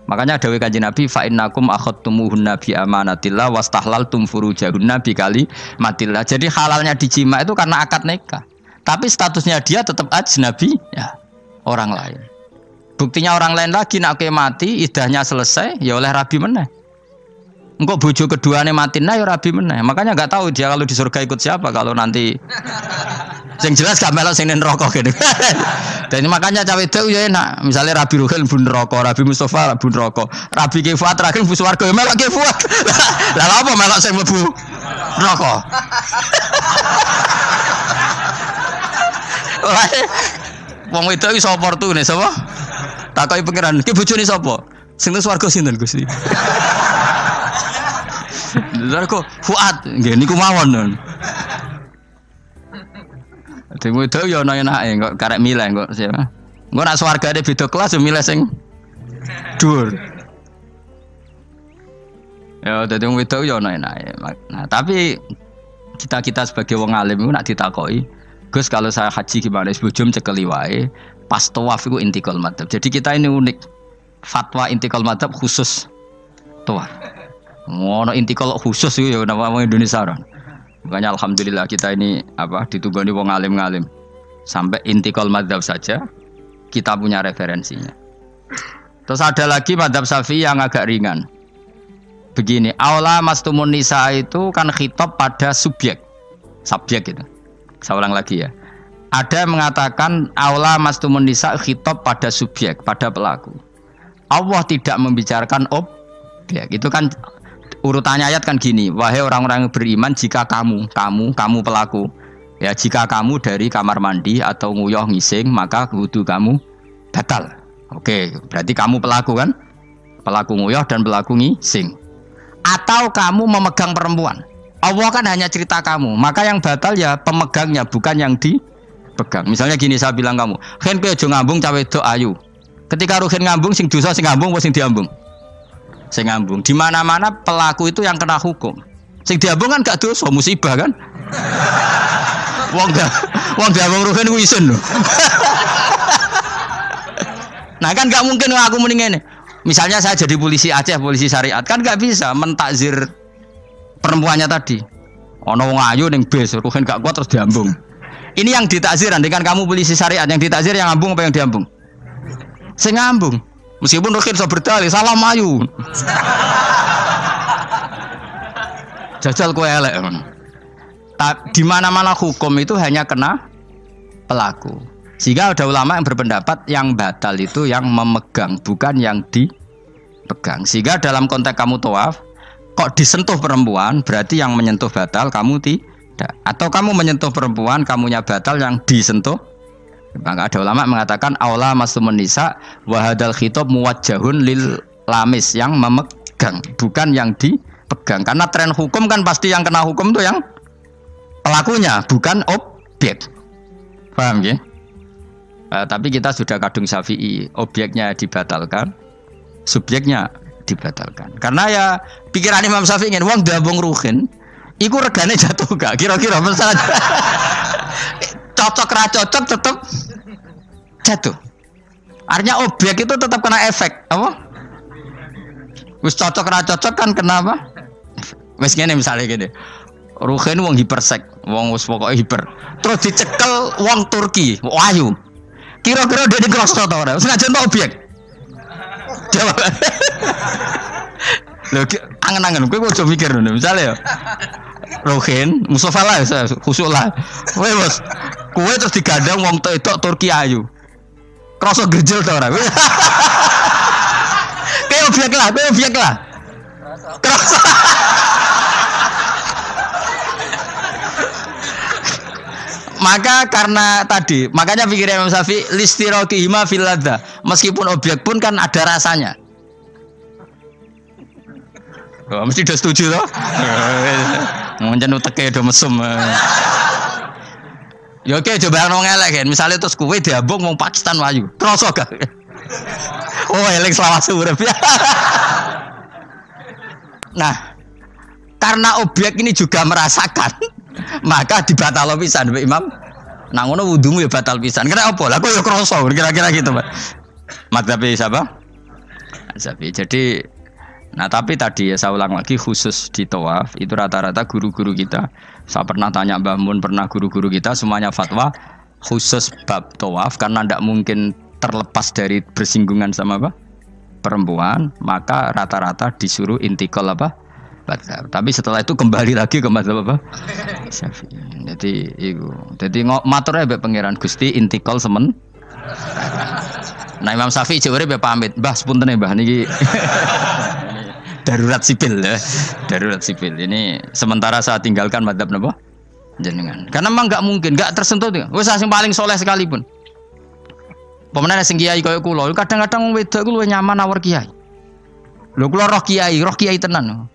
Makanya dawuh Kanjeng Nabi fa innakum akhadtumuhunna bi amanatillah wastahlaltum furujahunna bi kalimatillah. Jadi halalnya dijima itu karena akad nikah. Tapi statusnya dia tetap ajnabi ya, orang lain. Buktinya orang lain lagi nak mati, idahnya selesai, ya oleh rabi meneh. Engkau bojo keduanya mati, nah ya rabi meneh. Makanya nggak tahu dia kalau di surga ikut siapa kalau nanti. Yang jelas gak melok sing neraka gitu. Dan makanya cawe itu ya enak. Misalnya Rabi Ruhel bun neraka, Rabi Mustafa bun neraka, Rabi Kifuat terakhir bun swarga, melok Kifuat. Lah apa melok sing mlebu neraka? Wong wedok iki sapa opportune sapa? Takoki pangeran, ki bojone sapa? Sing nang swarga sinten Gusti? Lha kok Fuad, nggih niku mawon. Dhewe wedok ya ana enake kok karek milih kok siapa? Engko nak swargane beda kelas yo milih sing dhuwur. Ya dadi wong wedok yo enak. Nah, tapi kita sebagai wong alim iku nak ditakoki, Gus kalau saya haji gimana? Sebujum cekeli wae, pas tawaf iku intikal madzhab. Jadi kita ini unik. Fatwa intikal madzhab khusus tawaf. Ngono intikal khusus iku ya nama wong Indonesia ora. Makanya alhamdulillah kita ini ditugani wong alim-alim. Sampai intikal madzhab saja kita punya referensinya. Terus ada lagi madzhab Syafi'i yang agak ringan. Begini, aula mastumun nisa itu kan khitab pada subjek itu. Saya ulang lagi ya. Ada yang mengatakan aula mastumun nisa khitab pada subjek, pada pelaku. Allah tidak membicarakan objek. Itu kan urutannya ayat kan gini, wahai orang-orang yang beriman, jika kamu pelaku, ya jika kamu dari kamar mandi atau nguyuh ngising, maka wudu kamu batal. Oke, berarti kamu pelaku kan? Pelaku nguyuh dan pelaku ngising. Atau kamu memegang perempuan. Allah kan hanya cerita kamu, maka yang batal ya pemegangnya, bukan yang dipegang. Misalnya gini, saya bilang kamu, "Ken kowe aja ngambung cawe wedok ayu." Ketika Ruhin ngambung, sing dosa sing ngambung apa sing diambung? Sing ngambung. Di mana-mana pelaku itu yang kena hukum. Sing diambung kan gak dosa, musibah kan? Wong diambung Ruhin ku isin lho. Nah kan gak mungkin aku mending ngene. Misalnya saya jadi polisi Aceh, polisi syariat, kan gak bisa mentakzir perempuannya tadi. Ono wong ayu ning bis, Ruhin gak kuat terus diambung. Ini yang ditakzir, dengan kamu polisi syariat yang ditakzir yang ngambung apa yang diambung? Sing ngambung. Meskipun Ruhin iso berdalih, salam ayu. Jajal kowe elek. Di mana-mana hukum itu hanya kena pelaku. Sehingga ada ulama yang berpendapat yang batal itu yang memegang, bukan yang dipegang. Sehingga dalam konteks kamu tawaf, kok disentuh perempuan, berarti yang menyentuh batal, kamu tidak. Atau kamu menyentuh perempuan, kamunya batal, yang disentuh. Maka ada ulama mengatakan aula masumun nisa wa hadzal khitab muwajjahun lil lamis, yang memegang, bukan yang dipegang. Karena tren hukum kan pasti yang kena hukum itu yang pelakunya, bukan objek. Paham ya? Tapi kita sudah kadung Syafi'i, objeknya dibatalkan, subjeknya dibatalkan. Karena ya pikiran Imam Syafi'i ingin wong diambung Ruhin, iku regane jatuh gak? Kira-kira masalah cocok ra cocok tetap jatuh. Artinya objek itu tetap kena efek, apa? Wis cocok ra cocok kan kenapa? Wis ngene misalnya gini. Ruhin wong hipersek, wong wis pokoke hiper. Terus dicekel wong Turki, ayu. Kira-kira dia dikrosno ta ora? Sengaja entuk objek. Jawab. Lho angen-angen kowe ojo mikir ngono. Misale ya Ruhin, Mustafa lah khusuk lah. Kowe bos, kowe terus digandeng wong wedok Turki ayu. Kroso gerjel ta ora? Kowe objek lah. Kroso. Maka karena tadi, makanya pikirnya Imam Syafi'i listiraqihima fil ladza. Meskipun objek pun kan ada rasanya. Oh, mesti udah setuju toh? Mungkin uteke do mesum. Ya oke, coba nang elek kan. Misale terus kowe diambung wong Pakistan wayu. Kroso gak? Oh, elek selawase urip. Nah, karena objek ini juga merasakan, maka dibatal pisan Mbak Imam. Nah ngono wudumu ya batal pisan. Kira apa? Lah kok ya kroso kira-kira gitu, Pak. Madzhab siapa? Syafi'i. Jadi tapi tadi ya saya ulang lagi, khusus di tawaf itu rata-rata guru-guru kita. Saya pernah tanya Mbah Mun, pernah guru-guru kita semuanya fatwa khusus bab tawaf karena tidak mungkin terlepas dari bersinggungan sama perempuan, maka rata-rata disuruh intikal Madzhab. Tapi setelah itu kembali lagi ke madzhab Syafi'i. Jadi maturnya mbek pangeran Gusti intikal semen. Nah Imam Syafi'i jare mbek pamit, Mbah sepunten Mbah niki darurat sipil ya. Darurat sipil. Ini sementara saya tinggalkan madzhab napa? Jenengan. Karena memang enggak mungkin, enggak tersentuh. Wis sing paling soleh sekalipun. Pemenang sing kiai kaya kula, kadang-kadang wedok ku luwih nyaman awar kiai. Lho kula roh kiai tenan.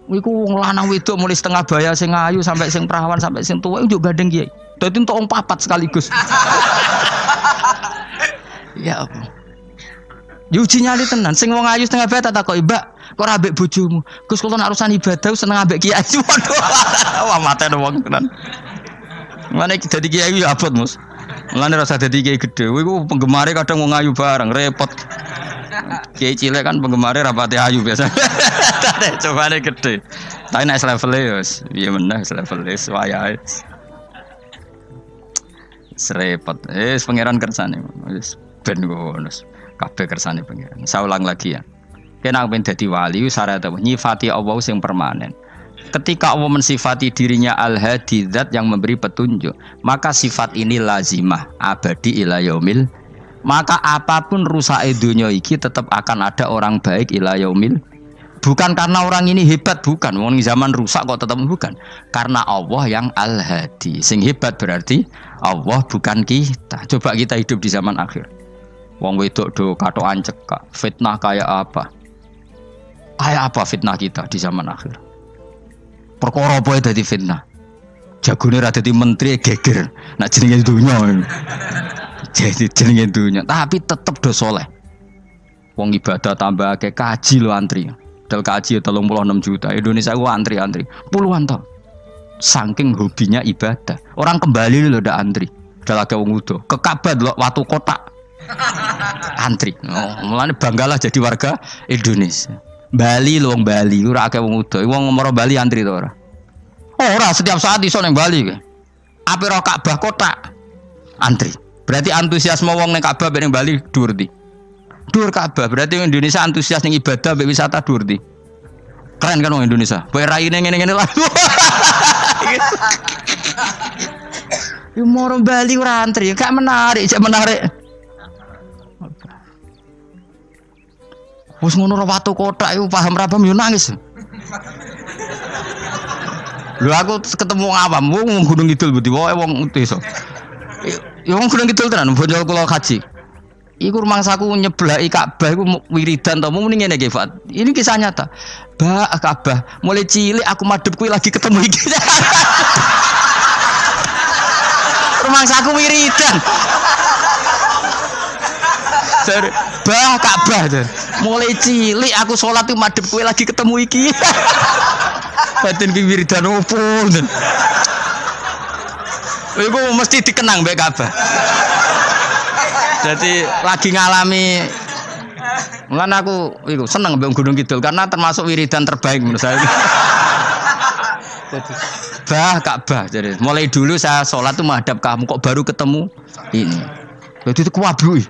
Iku wong lanang wedok mulai setengah baya sing ayu sampai sing perawan sampai sing tuwa njuk gandeng kiai. Dadi entuk wong papat sekaligus. Ya apa? Yuji nyali tenan, sing wong ayu setengah bata takoki, "Mbak, kok ora ambek bojomu?" "Gus, kula nek urusan ibadah seneng ambek kiai." Waduh. Wah, matene wong tenan. Mane dadi kiai ya abot, Mus. Mulane rasa dadi kiai gedhe. Kuwi ku penggemare kadang wong ayu bareng, repot. Kiai cilik kan penggemare rapati ayu biasa. Cobane gedhe. Tapi nek level-e wis piye meneh level-e wayahe. Serepot. Pangeran kersane. Wis ben ngono. Kabeh kersane pangeran. Saya ulang lagi ya. Kena pengen dadi wali syarat apa? Nyifati Allah sing permanen. Ketika Allah mensifati dirinya Al-Hadi, zat yang memberi petunjuk, maka sifat ini lazimah abadi ila yaumil. Maka apapun rusake dunya iki tetap akan ada orang baik ila yaumil. Bukan karena orang ini hebat, bukan. Wong zaman rusak kok tetap bukan. Karena Allah yang Al-Hadi. Sing hebat berarti Allah bukan kita. Coba kita hidup di zaman akhir. Wong wedok do katokan cekak, fitnah kayak apa? Kayak apa fitnah kita di zaman akhir? Perkara apa dadi fitnah? Jagone ra dadi menteri geger. Nak jenenge dunya. Jadi jenenge dunya, tapi tetep do saleh. Wong ibadah tambah akeh kaji lo antri. Dal kaji 36 juta. Indonesia ku antri-antri puluhan tahun. Saking hobinya ibadah. Orang kembali lho ndak antri. Dal akeh wong udo. Ke Ka'bah lho watu kotak. Antri. Mulane banggalah jadi warga Indonesia. Bali lho wong Bali ora akeh wong udo. Wong ngomoro Bali antri to ora? Ora, setiap saat iso ning Bali kowe. Ape ro Ka'bah kotak antri. Berarti antusiasme wong ning Ka'bah ning Bali dhuwur ndi? Dhuwur Ka'bah. Berarti Indonesia antusias ning ibadah mbek wisata dhuwur ndi? Keren kan wong Indonesia. Kowe raine ngene-ngene lah. Yo moro Bali ora antri, gak menarik, cek menarik. Wes ngono watu kotak iku paham yo nangis. Lho aku ketemu awam wong Gunung Kidul budi wae wong desa. Ya wong Gunung Kidul tenan bonjol kula haji. Iku rumangsaku nyeblaki Ka'bah iku wiridan to muni ngene iki, Fat. Ini kisah nyata. Ba Ka'bah mulai cilik aku madhep kuwi lagi ketemu iki. Rumangsaku wiridan. Bah Ka'bah tuh. Mulai cilik aku sholat tuh madhep kowe lagi ketemu iki. Batin ki wiridan opo ten. Iku mesti dikenang mbek Ka'bah. Jadi lagi ngalami mulane aku iku seneng mbek Gunung Kidul karena termasuk wiridan terbaik menurut saya. Jadi bah Ka'bah jadi mulai dulu saya sholat tuh menghadap kamu kok baru ketemu ini. Jadi itu kuwabluk.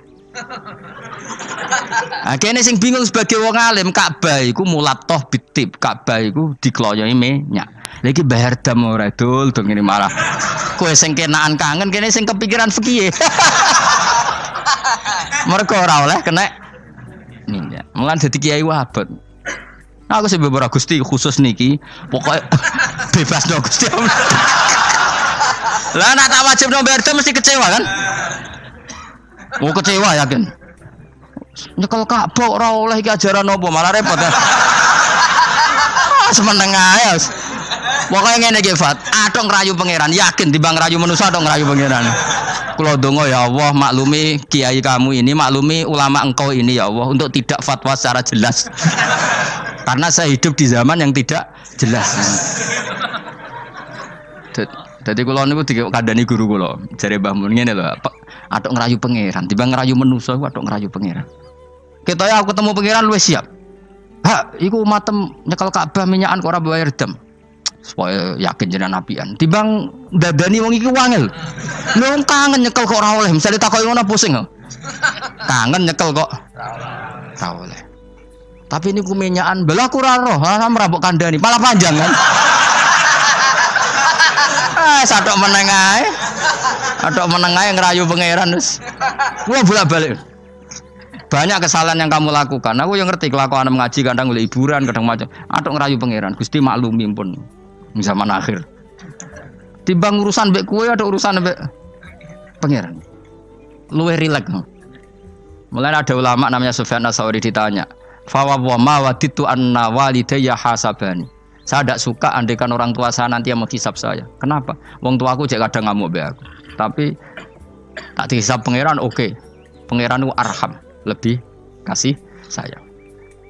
Kene sing bingung sebagai wong alim Ka'bah iku mulatoh bitib, Ka'bah iku dikloyoi minyak. Lha iki bayar dam ora dul ngene malah. Kowe sing kenaan kangen kene sing kepikiran fikih. Mergo ora oleh kena minyak. Mulan dadi kiai wabot. Aku sing beberapa Gusti khusus niki pokoke bebas no Gusti. Lah nek tak wajib no bayar dam mesti kecewa kan? Oh kecewa yakin. Nyekel Ka'bah ora oleh iki ajaran apa malah repot ya. Semeneng ae. Pokoke ngene iki Fat, atok ngrayu pangeran, yakin timbang ngrayu manusa atok ngrayu pangeran. Kula donga ya Allah maklumi kiai kamu ini, maklumi ulama engkau ini ya Allah untuk tidak fatwa secara jelas. Karena saya hidup di zaman yang tidak jelas. Jadi kula niku dikandani guru kula, jare Mbah Mun ngene lho, atok ngrayu pangeran, timbang ngrayu manusa atok ngrayu pangeran. Ketoke aku ketemu pangeran luwih siap. Hak, iku matem nyekel Ka'bah minyakan kok ora bayar dam. Supaya yakin jenengan apian. Timbang dadani wong iki wangel. Lho kangen nyekel kok ora oleh, misale takoki ngono pusing. Kangen nyekel kok ora oleh. Tapi niku minyakan belah aku ora roh, ora mbok kandhani, malah panjang kan. Sadok meneng ae. Adok meneng ae ngrayu pangeran wis. Gua bolak-balik. Banyak kesalahan yang kamu lakukan. Aku yang ngerti kelakuan mengaji kadang oleh hiburan, kadang macam. Adok ngerayu pangeran. Gusti maklumi pun zaman akhir. Timbang urusan mbek kowe ada urusan mbek pangeran. Luwih rileks. Mulai ada ulama namanya Sufyan Ats-Tsauri ditanya, "Fa wa ma waditu anna walidayya hasabani." Saya tidak suka andaikan orang tua saya nanti yang menghisap saya. Kenapa? Wong tuaku cek kadang ngamuk mbek aku. Tapi tak dihisap pangeran oke. Pangeran itu arham, lebih kasih sayang.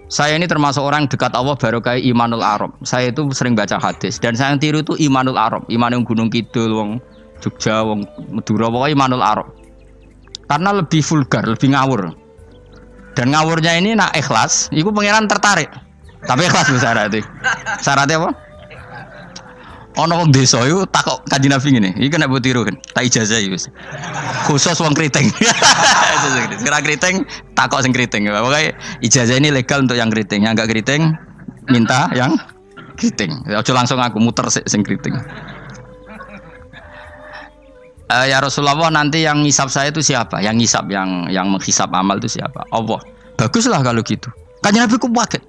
Saya ini termasuk orang dekat Allah baru kayak Imanul Arab. Saya itu sering baca hadis dan saya yang tiru itu Imanul Arab. Iman yang Gunung Kidul, wong Jogja, wong Madura, pokoknya Imanul Arab. Karena lebih vulgar, lebih ngawur. Dan ngawurnya ini nak ikhlas, itu pangeran tertarik. Tapi ikhlas syaratnya. Syaratnya apa? Ono wong desa iku takok Kanjeng Nabi ngene. Iki kena mbok tiru kan. Tak ijazah iki wis. Khusus wong kriting. Kira kriting takok sing kriting. Pokoke ijazah ini legal untuk yang kriting. Yang enggak kriting minta yang kriting. Aja langsung aku muter sing kriting. Ya Rasulullah, nanti yang ngisap saya itu siapa? Yang ngisap, yang menghisap amal itu siapa? Allah. Baguslah kalau gitu. Kanjeng Nabi ku kaget.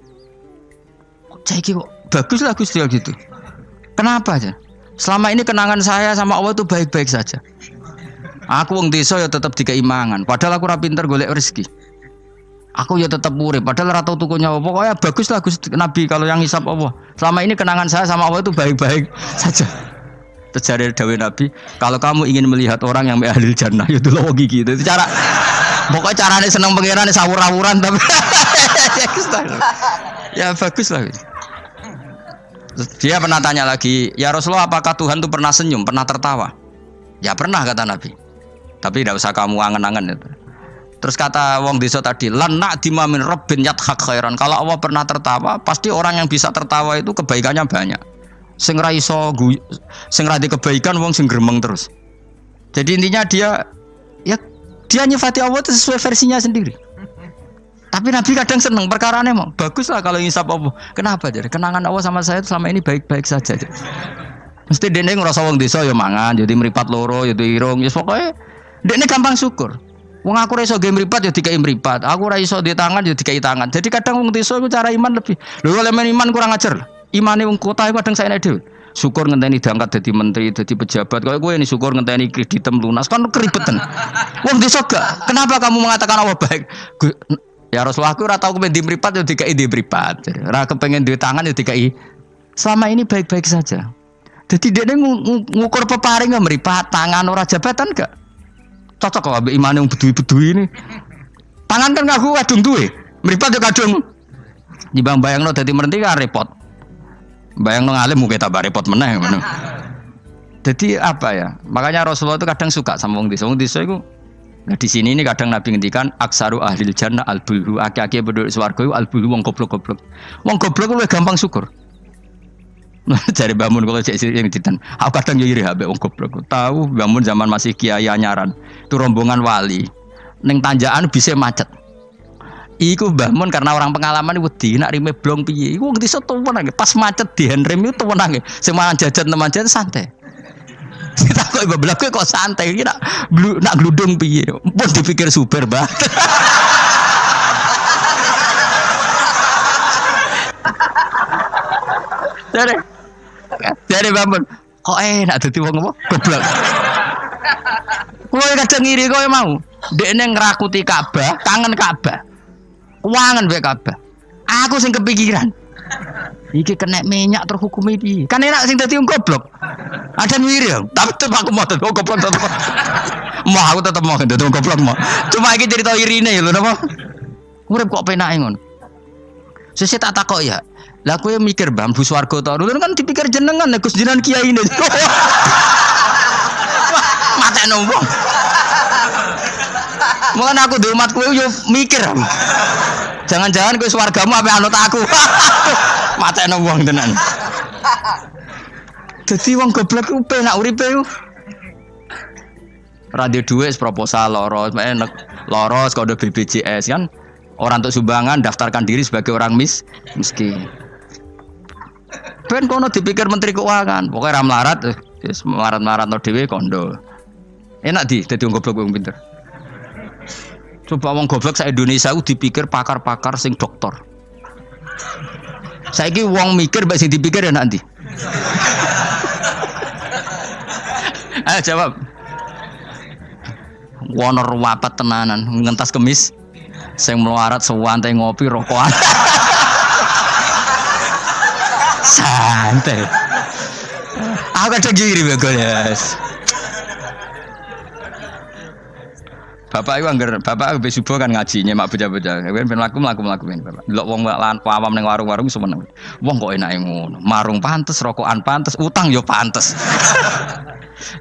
Saiki kok baguslah Gusti gitu. Kenapa aja? Selama ini kenangan saya sama Allah itu baik-baik saja. Aku wong desa ya tetap dikeimangan. Padahal aku ora pinter golek rezeki. Aku ya tetap urip. Padahal ora tau tuku nyawa. Pokoknya baguslah Gusti Nabi kalau yang ngisap Allah. Selama ini kenangan saya sama Allah itu baik-baik saja. Terjadi dawuh Nabi, kalau kamu ingin melihat orang yang ahli jannah, itu loh gigi itu cara. Pokoknya caranya seneng pangeran sawur-awuran tapi ya baguslah. Dia pernah tanya lagi, ya Rasulullah, apakah Tuhan itu pernah senyum, pernah tertawa? Ya pernah, kata Nabi. Tapi tidak usah kamu angen-angen itu. Terus kata wong desa tadi, lan na'dima min rabbin yadhak khairan. Kalau Allah pernah tertawa, pasti orang yang bisa tertawa itu kebaikannya banyak. Sing ra iso sing ra kebaikan wong sing gremeng terus. Jadi intinya dia nyifati Allah itu sesuai versinya sendiri. Tapi Nabi kadang seneng perkarane mau. Baguslah kalau ngisap Allah. Kenapa jadi? Kenangan Allah sama saya selama ini baik-baik saja. Mesti dene ngrasa wong desa ya mangan, jadi mripat loro, ya irung, ya pokoke dene gampang syukur. Wong aku ora iso ge mripat ya dikai mripat. Aku ora iso di tangan ya dikai tangan. Jadi kadang wong desa iku cara iman lebih. Lho elemen iman kurang ajar. Imane wong kota iku kadang saene dhewe. Syukur ngenteni diangkat dadi menteri, dadi pejabat. Kaya kowe ini syukur ngenteni kreditem lunas kan keribetan. Wong desa gak. Kenapa kamu mengatakan Allah baik? Ya Rasulullah, aku ora tau kepen di mripat ya dikai di mripat. Ora kepengen duwe tangan ya dikai. Selama ini baik-baik saja. Jadi dia ngukur peparing nggak meripat tangan ora jabatan gak? Cocok kok ambek imane wong bedui-bedui ini. Tangan kan ngaku kadung duwe. Mripat ya kadung. Dibang bayangno dadi merenti kan repot. Bayangno ngalim muga tambah repot meneh ngono. Jadi apa ya? Makanya Rasulullah itu kadang suka sama wong desa. Wong desa iku nah di sini ini kadang Nabi ngendikan aksaru ahlil jannah al-bulhu, aki-aki penduduk swarga iku al-bulhu wong goblok-goblok. Wong goblok luwih gampang syukur. Cari bangun kalau cek yang ditan. Aku kadang yo iri ambek wong goblok. Tahu bangun zaman masih kiai anyaran. Itu rombongan wali. Ning tanjakan bisa macet. Iku bangun karena orang pengalaman wedi nak rime blong piye. Iku wong desa tuwenang pas macet di handrem itu tuwenang. Sing mangan jajan teman jajan santai. Kita kok ibadah kok santai iki nak gludung piye. Pun dipikir super banget. Jadi bangun kok enak dadi wong apa goblok. Kowe kadang ngiri kowe mau. Dekne ngrakuti Ka'bah, kangen Ka'bah. Wangen wae Ka'bah. Aku sing kepikiran. Iki kena minyak terhukumi piye? Kan enak sing dadi wong goblok. Ada ngiri ya, tapi tetep aku mau dadi wong goblok tetep. Mau aku tetep mau dadi wong goblok mau. Cuma iki cerita irine lho napa? Urip kok penake ngono. Sesuk tak takok ya. Lah kowe mikir bambu swarga to. Dulu kan dipikir jenengan Gus jenengan kiai ini. Matane wong. Mun aku di umat kowe yo mikir. Jangan-jangan kowe swargamu ape anut aku. Matane wong tenan. Dadi wong goblok ku penak uripe ku. Radio duit proposal loros, loros kode BPJS kan. Orang untuk sumbangan daftarkan diri sebagai orang miskin. Ben kono dipikir menteri keuangan, pokoknya ram larat, marat-marat no dewe kondo. Enak dadi wong goblok wong pinter. Coba wong goblok sak Indonesia dipikir pakar-pakar sing doktor. Saiki wong mikir mbak sing dipikir enak ndi? Ayo jawab. Wonor wapat tenanan, ngentas kemis. Sing melarat sewantai ngopi rokokan. Santai. Aku kadang giri begol ya. Bapak itu anggar bapak be subuh kan ngaji nyemak bocah-bocah. Ben mlaku ben bapak. Delok wong lan awam ning warung-warung semeneng. Wong kok enake ngono. Marung pantes, rokokan pantes, utang yo pantes.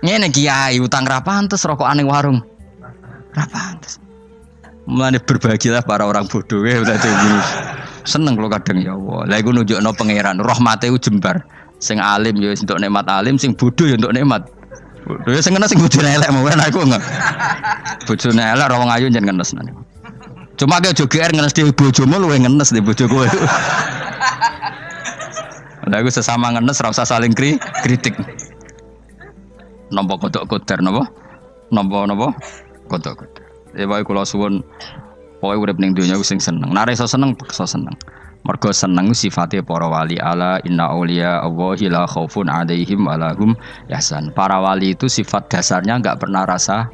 Ngene kiai utang ra pantes, rokokan ning warung ra pantes. Mulane berbahagialah para orang bodoh ya dadi seneng kalau kadang ya Allah. Lah iku nunjukno pangeran, rahmate ku jembar. Sing alim ya untuk nikmat alim, sing bodoh ya untuk nikmat. Bodoh ya sing kena sing bojone elek mau kan aku enggak. Bojone elek ra wong ayu njen ngenes nane. Cuma ke aja GR ngenes di bojomu luwe ngenes di bojo kowe. Lah aku sesama ngenes ra usah saling kritik. Nampa kodok koder napa? Nampa kodok koder. Ya wae kula suwun pokoke urip ning donya ku sing seneng. Nek iso seneng, iso seneng. Mergo seneng sifate para wali ala inna auliya Allahi la khaufun 'alaihim wa lahum yahzan. Para wali itu sifat dasarnya enggak pernah rasa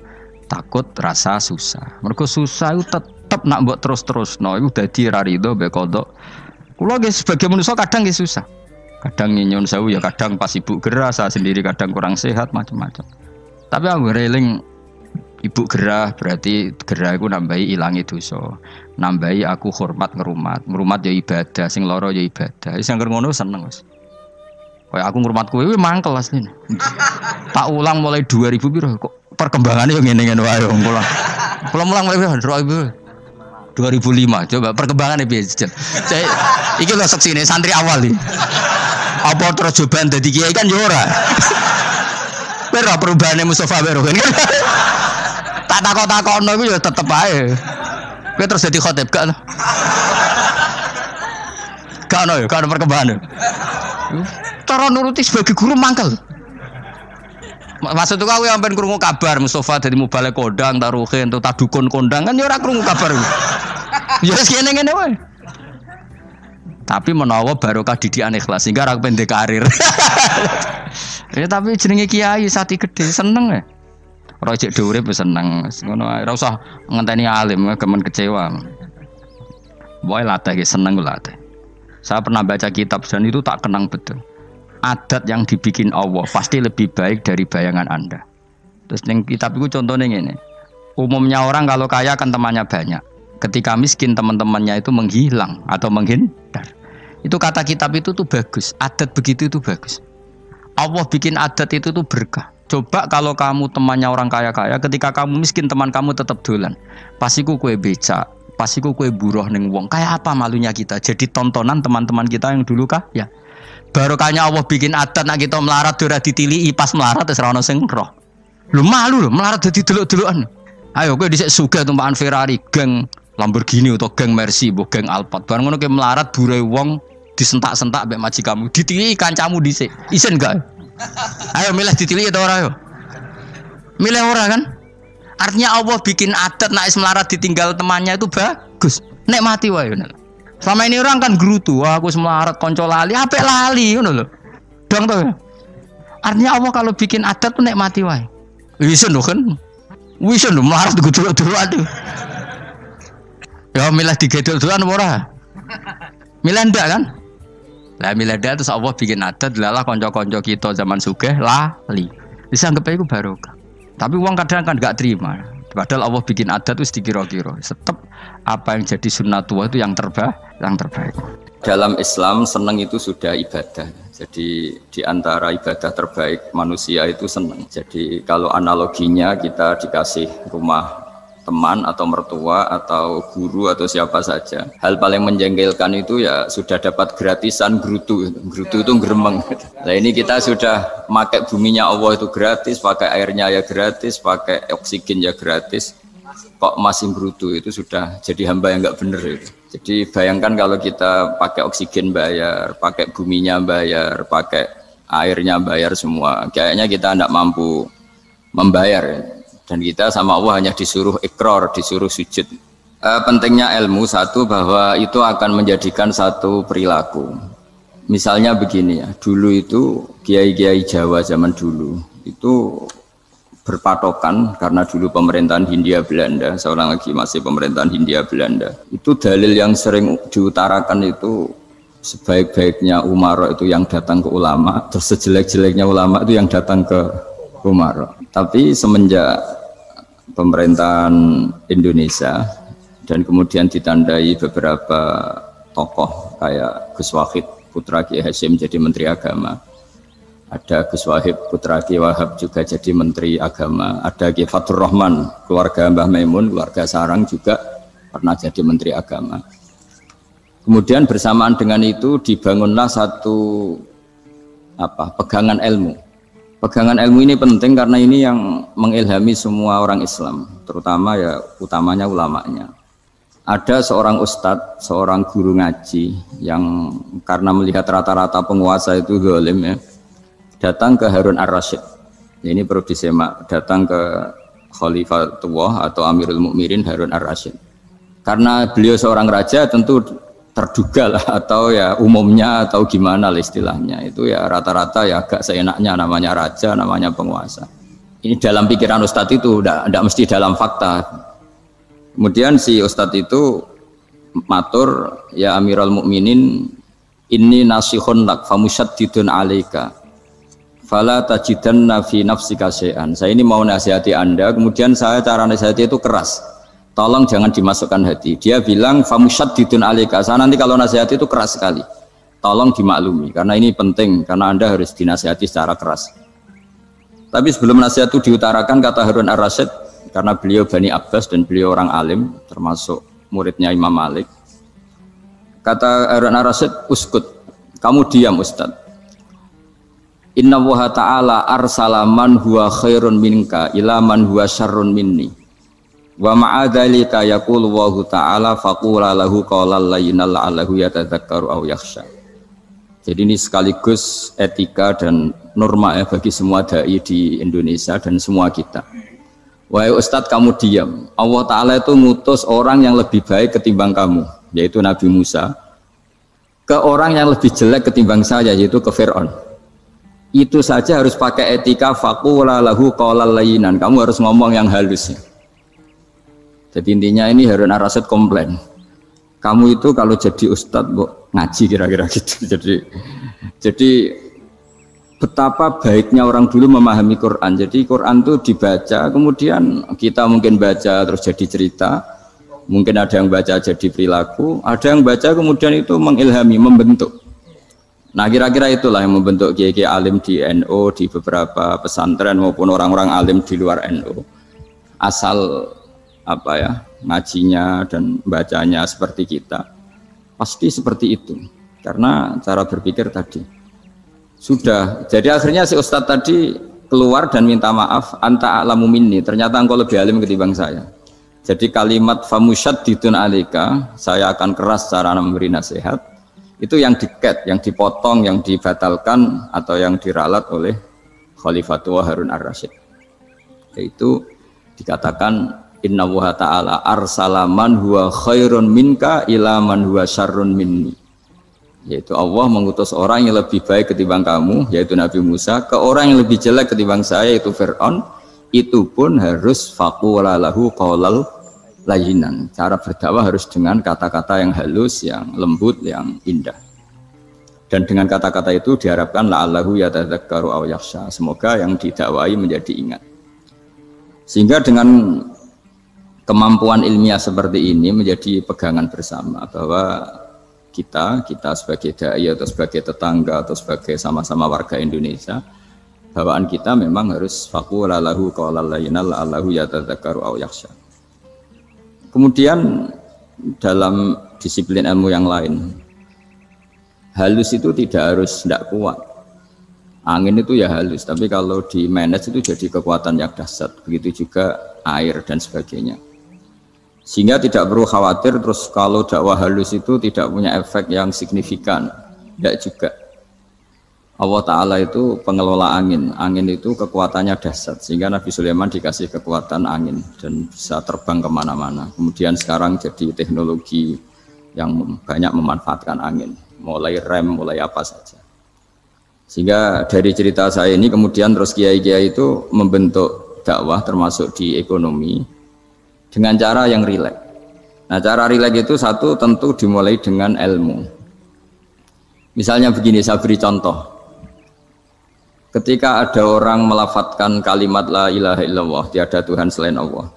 takut, rasa susah. Mergo susah itu tetep nak mbok terus-terusno iku dadi ra rido mbek kodok. Kula nggih sebagai manusia kadang nggih susah. Kadang nyun sewu ya kadang pas ibu gerah, saya sendiri kadang kurang sehat macam-macam. Tapi aku reling ibu gerah berarti gerah iku nambahi ilangi dosa. Nambahi aku hormat ngrumat ya ibadah, sing lara ya ibadah. Wis angger ngono seneng wis. Kaya aku ngrumat kowe mangkel asline. Tak ulang mulai 2000 piro kok perkembangannya yo ngene-ngene wae wong kula. Kula mulang mulai 2005 coba perkembangannya piye jen. Iki lho seksine santri awal iki. Apa terus cobaan dadi kiai kan yo ora. Ora perubahane Mustofa Bero kan. Tak takok-takokno iku yo tetep ae. Kowe terus dadi khotib gak? Gak ono ya, gak ono perkembangan. Cara nuruti sebagai guru mangkel. Maksud aku sampean krungu kabar Mustofa dadi mubalek kondang, taruhe entuk tadukun kondang kan ya ora krungu kabar. Ya wis ngene-ngene wae. Tapi menawa barokah didikan ikhlas sehingga ora pendek karir. Ya tapi jenenge kiai sati gede seneng ya. Ora cek dhuwure wis seneng. Ngono ae ora usah ngenteni alim gemen kecewa. Wae latih seneng latih. Saya pernah baca kitab dan itu tak kenang betul. Adat yang dibikin Allah pasti lebih baik dari bayangan Anda. Terus ning kitab itu contohnya ngene. Umumnya orang kalau kaya kan temannya banyak. Ketika miskin teman-temannya itu menghilang atau menghindar. Itu kata kitab itu tuh bagus. Adat begitu itu bagus. Allah bikin adat itu tuh berkah. Coba kalau kamu temannya orang kaya-kaya, ketika kamu miskin teman kamu tetap dolan. Pasiku kue becak, pasiku kue buruh ning wong. Kayak apa malunya kita? Jadi tontonan teman-teman kita yang dulu kaya. Barokahnya Allah bikin adat nak kita melarat ora ditiliki pas melarat wis ora ono sing roh. Lu malu lho melarat dadi delok-delokan. Ayo kowe dhisik sugih tumpakan Ferrari, geng Lamborghini atau geng Mercy, mbok geng Alphard. Bareng ngono kowe melarat bure wong disentak-sentak mbek majikanmu, ditiliki kancamu dhisik. Isen gak? Ayo milih ditiliki atau ora yo? Milih ora kan? Artinya Allah bikin adat nak melarat ditinggal temannya itu bagus. Nek mati wae ngono. Selama ini orang kan gerutu, wah aku melarat konco lali, apik lali ngono lho. Dong to. Artinya Allah kalau bikin adat tuh nek mati wae. Wisen lho kan. Wisen lho melarat digedul-gedul aduh. Ya milih digedul-gedulan ora? Milih ndak kan? Lah milih ndak terus Allah bikin adat lalah konco-konco kita zaman sugih lali. Bisa anggap iku barokah. Tapi uang kadang kan enggak terima. Padahal Allah bikin adat itu dikira-kira. Tetap apa yang jadi sunnatullah itu yang terbaik. Dalam Islam senang itu sudah ibadah. Jadi di antara ibadah terbaik manusia itu senang. Jadi kalau analoginya kita dikasih rumah teman atau mertua atau guru atau siapa saja, hal paling menjengkelkan itu ya sudah dapat gratisan gerutu itu gremeng. Nah ini kita sudah pakai buminya Allah itu gratis, pakai airnya ya gratis, pakai oksigen ya gratis, kok masih gerutu, itu sudah jadi hamba yang nggak bener itu. Jadi bayangkan kalau kita pakai oksigen bayar, pakai buminya bayar, pakai airnya bayar semua, kayaknya kita tidak mampu membayar ya. Dan kita sama Allah hanya disuruh ikrar, disuruh sujud. Pentingnya ilmu satu bahwa itu akan menjadikan satu perilaku. Misalnya begini ya, dulu itu kiai-kiai Jawa zaman dulu itu berpatokan karena dulu pemerintahan Hindia Belanda, seorang lagi masih pemerintahan Hindia Belanda. Itu dalil yang sering diutarakan itu sebaik-baiknya umara itu yang datang ke ulama, terus sejelek-jeleknya ulama itu yang datang ke umara. Tapi semenjak pemerintahan Indonesia dan kemudian ditandai beberapa tokoh kayak Gus Wahid putra Kiai Hasyim jadi Menteri Agama, ada Gus Wahid putra Kiai Wahab juga jadi Menteri Agama, ada Kiai Fatur Rahman keluarga Mbah Maimun, keluarga Sarang juga pernah jadi Menteri Agama. Kemudian bersamaan dengan itu dibangunlah satu pegangan ilmu. Pegangan ilmu ini penting karena ini yang mengilhami semua orang Islam, terutama ya utamanya ulamanya. Ada seorang ustadz, seorang guru ngaji yang karena melihat rata-rata penguasa itu zalim ya, datang ke Harun ar-Rasyid. Ini perlu disemak, datang ke Khalifatullah atau Amirul Mukminin Harun ar-Rasyid. Karena beliau seorang raja tentu terduga lah atau ya umumnya atau gimana lah istilahnya itu ya rata-rata ya agak seenaknya namanya raja, namanya penguasa. Ini dalam pikiran ustadz itu tidak mesti dalam fakta. Kemudian si ustadz itu matur, ya Amirul Mukminin, inni nasihun lak famusyaddidun alaika fala tajidanna fi nafsika syai'an. Saya ini mau nasihati Anda, kemudian saya cara nasihati itu keras. Tolong jangan dimasukkan hati. Dia bilang famusyaddidun alaika. Saya nanti kalau nasihati itu keras sekali. Tolong dimaklumi karena ini penting karena Anda harus dinasihati secara keras. Tapi sebelum nasihat itu diutarakan kata Harun ar-Rasyid, karena beliau Bani Abbas dan beliau orang alim termasuk muridnya Imam Malik. Kata Harun ar-Rasyid, uskut, kamu diam Ustaz. Inna Allaha ta'ala arsala man huwa khairun minka ila man huwa syarrun minni. Wa ma'adzalika yaqulu Allahu ta'ala faqula lahu qawlan layyinan la'allahu yatadzakkaru aw yakhsha. Jadi ini sekaligus etika dan norma ya bagi semua dai di Indonesia dan semua kita. Wahai Ustadz kamu diam. Allah Ta'ala itu ngutus orang yang lebih baik ketimbang kamu, yaitu Nabi Musa, ke orang yang lebih jelek ketimbang saya, yaitu ke Fir'aun. Itu saja harus pakai etika faqula lahu qawlan layyinan. Kamu harus ngomong yang halus ya. Jadi intinya ini Harun ar-Rasyid komplain. Kamu itu kalau jadi ustadz ngaji kira-kira gitu. Jadi betapa baiknya orang dulu memahami Quran. Jadi Quran itu dibaca, kemudian kita mungkin baca terus jadi cerita, mungkin ada yang baca jadi perilaku, ada yang baca kemudian itu mengilhami, membentuk. Nah kira-kira itulah yang membentuk kiai-kiai alim di NU, di beberapa pesantren maupun orang-orang alim di luar NU. Asal ngajinya dan bacanya seperti kita, pasti seperti itu. Karena cara berpikir tadi sudah, jadi akhirnya si ustadz tadi keluar dan minta maaf, anta a'lamu minni, ternyata engkau lebih alim ketimbang saya. Jadi kalimat famusyaddidun alaika, saya akan keras cara memberi nasihat, itu yang diket, yang dipotong, yang dibatalkan atau yang diralat oleh Khalifatullah Harun ar-Rasyid. Yaitu dikatakan Inna Allaha ta'ala arsala man huwa khairun minka ila man huwa syarrun minni. Yaitu Allah mengutus orang yang lebih baik ketimbang kamu, yaitu Nabi Musa, ke orang yang lebih jelek ketimbang saya, yaitu Fir'aun. Itu pun harus faqula lahu qawlal layyinan. Cara berdakwah harus dengan kata-kata yang halus, yang lembut, yang indah. Dan dengan kata-kata itu diharapkan la'allahu yatadzakkaru aw yakhsha. Semoga yang didakwai menjadi ingat. Sehingga dengan kemampuan ilmiah seperti ini menjadi pegangan bersama bahwa kita sebagai dai atau sebagai tetangga atau sebagai sama-sama warga Indonesia, bawaan kita memang harus faqula lahu qawlan layyinan la'allahu yatadzakkaru aw yakhsha. Kemudian dalam disiplin ilmu yang lain, halus itu tidak kuat. Angin itu ya halus, tapi kalau di manage itu jadi kekuatan yang dahsyat. Begitu juga air dan sebagainya. Sehingga tidak perlu khawatir terus kalau dakwah halus itu tidak punya efek yang signifikan. Tidak juga. Allah Ta'ala itu pengelola angin. Angin itu kekuatannya dahsyat. Sehingga Nabi Sulaiman dikasih kekuatan angin dan bisa terbang kemana-mana. Kemudian sekarang jadi teknologi yang banyak memanfaatkan angin. Mulai rem, mulai apa saja. Sehingga dari cerita saya ini kemudian terus kiai-kiai itu membentuk dakwah termasuk di ekonomi dengan cara yang rileks. Nah cara rileks itu satu tentu dimulai dengan ilmu. Misalnya begini, saya beri contoh. Ketika ada orang melafadzkan kalimat la ilaha illallah, tiada Tuhan selain Allah,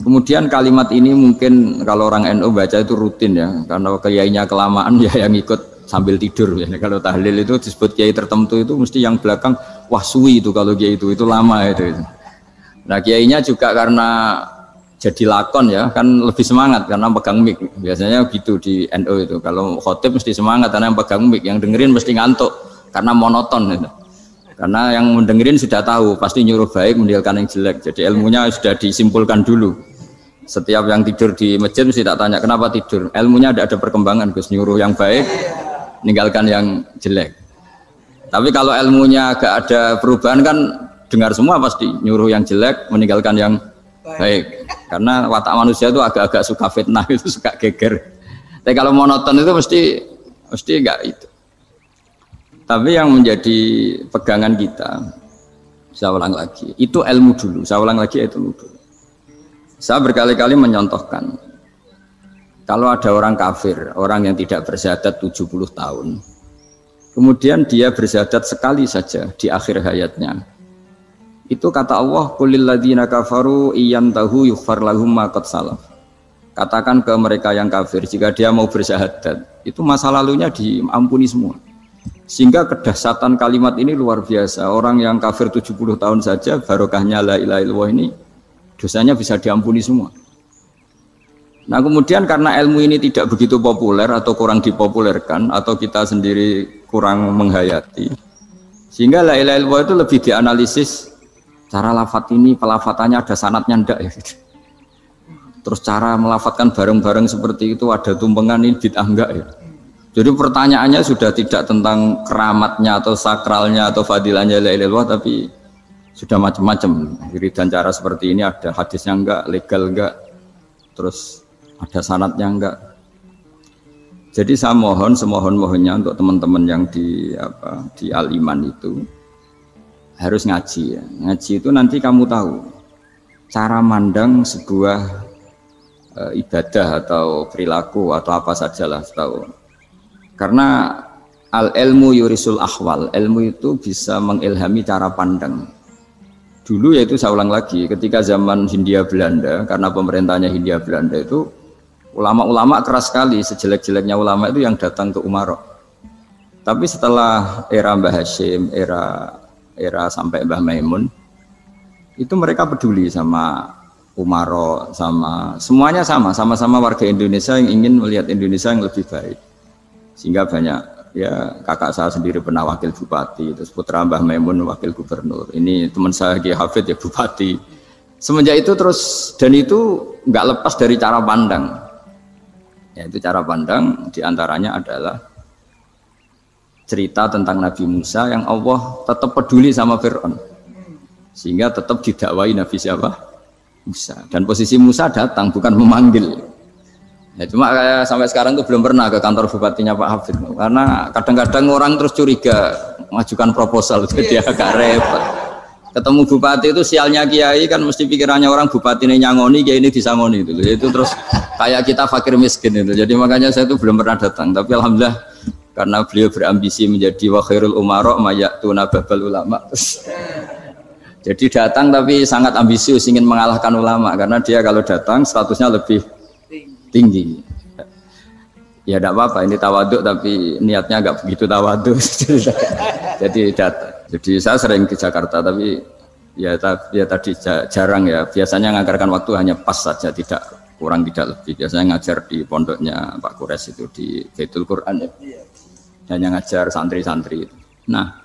Kemudian kalimat ini mungkin kalau orang NU baca itu rutin ya, karena kiainya kelamaan ya yang ikut sambil tidur ya. Kalau tahlil itu disebut kiai tertentu itu mesti yang belakang wah suwi itu kalau kiai itu lama itu. Nah kiainya juga karena jadi lakon ya kan lebih semangat karena pegang mic. Biasanya gitu di NU itu. Kalau khotib mesti semangat karena yang pegang mic, yang dengerin mesti ngantuk karena monoton gitu. Karena yang mendengerin sudah tahu pasti nyuruh baik meninggalkan yang jelek. Jadi ilmunya sudah disimpulkan dulu. Setiap yang tidur di masjid mesti tak tanya kenapa tidur. Ilmunya ada perkembangan Gus, nyuruh yang baik, meninggalkan yang jelek. Tapi kalau ilmunya agak ada perubahan kan dengar semua pasti nyuruh yang jelek, meninggalkan yang baik. Karena watak manusia itu agak-agak suka fitnah, itu suka geger. Tapi kalau monoton itu mesti enggak itu. Tapi yang menjadi pegangan kita, saya ulang lagi, itu ilmu dulu. Saya ulang lagi itu ilmu dulu. Saya berkali-kali menyontohkan kalau ada orang kafir, orang yang tidak bersyahadat 70 tahun, kemudian dia bersyahadat sekali saja di akhir hayatnya, itu kata Allah qulil ladzina kafaru iyantahu yughfar lahum ma qad salaf. Katakan ke mereka yang kafir jika dia mau bersyahadat itu masa lalunya diampuni semua. Sehingga kedahsyatan kalimat ini luar biasa. Orang yang kafir 70 tahun saja barokahnya la ilaha illallah ini dosanya bisa diampuni semua. Nah kemudian karena ilmu ini tidak begitu populer atau kurang dipopulerkan atau kita sendiri kurang menghayati, sehingga la ilaha illallah itu lebih dianalisis cara lafadz ini, pelafatannya ada sanadnya ndak ya gitu. Terus cara melafatkan bareng-bareng seperti itu ada tumpengan ini bid'ah enggak ya. Jadi pertanyaannya sudah tidak tentang keramatnya atau sakralnya atau fadilahnya la ilaha illallah, tapi sudah macam-macam. Dan cara seperti ini ada hadisnya enggak, legal enggak, terus ada sanadnya enggak. Jadi saya mohon semohon-mohonnya untuk teman-teman yang di Al-Iman itu harus ngaji ya. Ngaji itu nanti kamu tahu cara mandang sebuah ibadah atau perilaku atau apa sajalah tahu. Karena al-ilmu yurisul ahwal, ilmu itu bisa mengilhami cara pandang. Dulu yaitu saya ulang lagi, ketika zaman Hindia Belanda, karena pemerintahnya Hindia Belanda itu ulama-ulama keras sekali, sejelek-jeleknya ulama itu yang datang ke Umaro. Tapi setelah era Mbah Hashim, era sampai Mbah Maimun, itu mereka peduli sama Umaro, sama semuanya sama-sama warga Indonesia yang ingin melihat Indonesia yang lebih baik. Sehingga banyak ya kakak saya sendiri pernah wakil bupati, terus putra Mbah Maimun wakil gubernur, ini teman saya Kiai Hafid ya bupati. Semenjak itu terus, dan itu nggak lepas dari cara pandang, yaitu cara pandang diantaranya adalah cerita tentang Nabi Musa yang Allah tetap peduli sama Fir'aun sehingga tetap didakwai Nabi siapa? Musa. Dan posisi Musa datang bukan memanggil. Ya, cuma kayak sampai sekarang tuh belum pernah ke kantor bupatinya Pak Hafid, karena kadang-kadang orang terus curiga mengajukan proposal, jadi agak repot. Ketemu bupati itu sialnya kiai kan mesti pikirannya orang bupati ini nyangoni, kiai ini disangoni itu terus kayak kita fakir miskin itu. Jadi makanya saya tuh belum pernah datang, tapi alhamdulillah karena beliau berambisi menjadi wa khairul umara mayatuna babal ulama. Jadi datang tapi sangat ambisius ingin mengalahkan ulama karena dia kalau datang statusnya lebih tinggi. Ya tidak apa-apa, ini tawaduk tapi niatnya agak begitu tawaduk. Jadi saya sering ke Jakarta tapi ya tadi jarang ya. Biasanya nganggarkan waktu hanya pas saja, tidak kurang tidak lebih. Biasanya ngajar di pondoknya Pak Kures itu di Baitul Quran ya. Hanya ngajar santri-santri. Nah,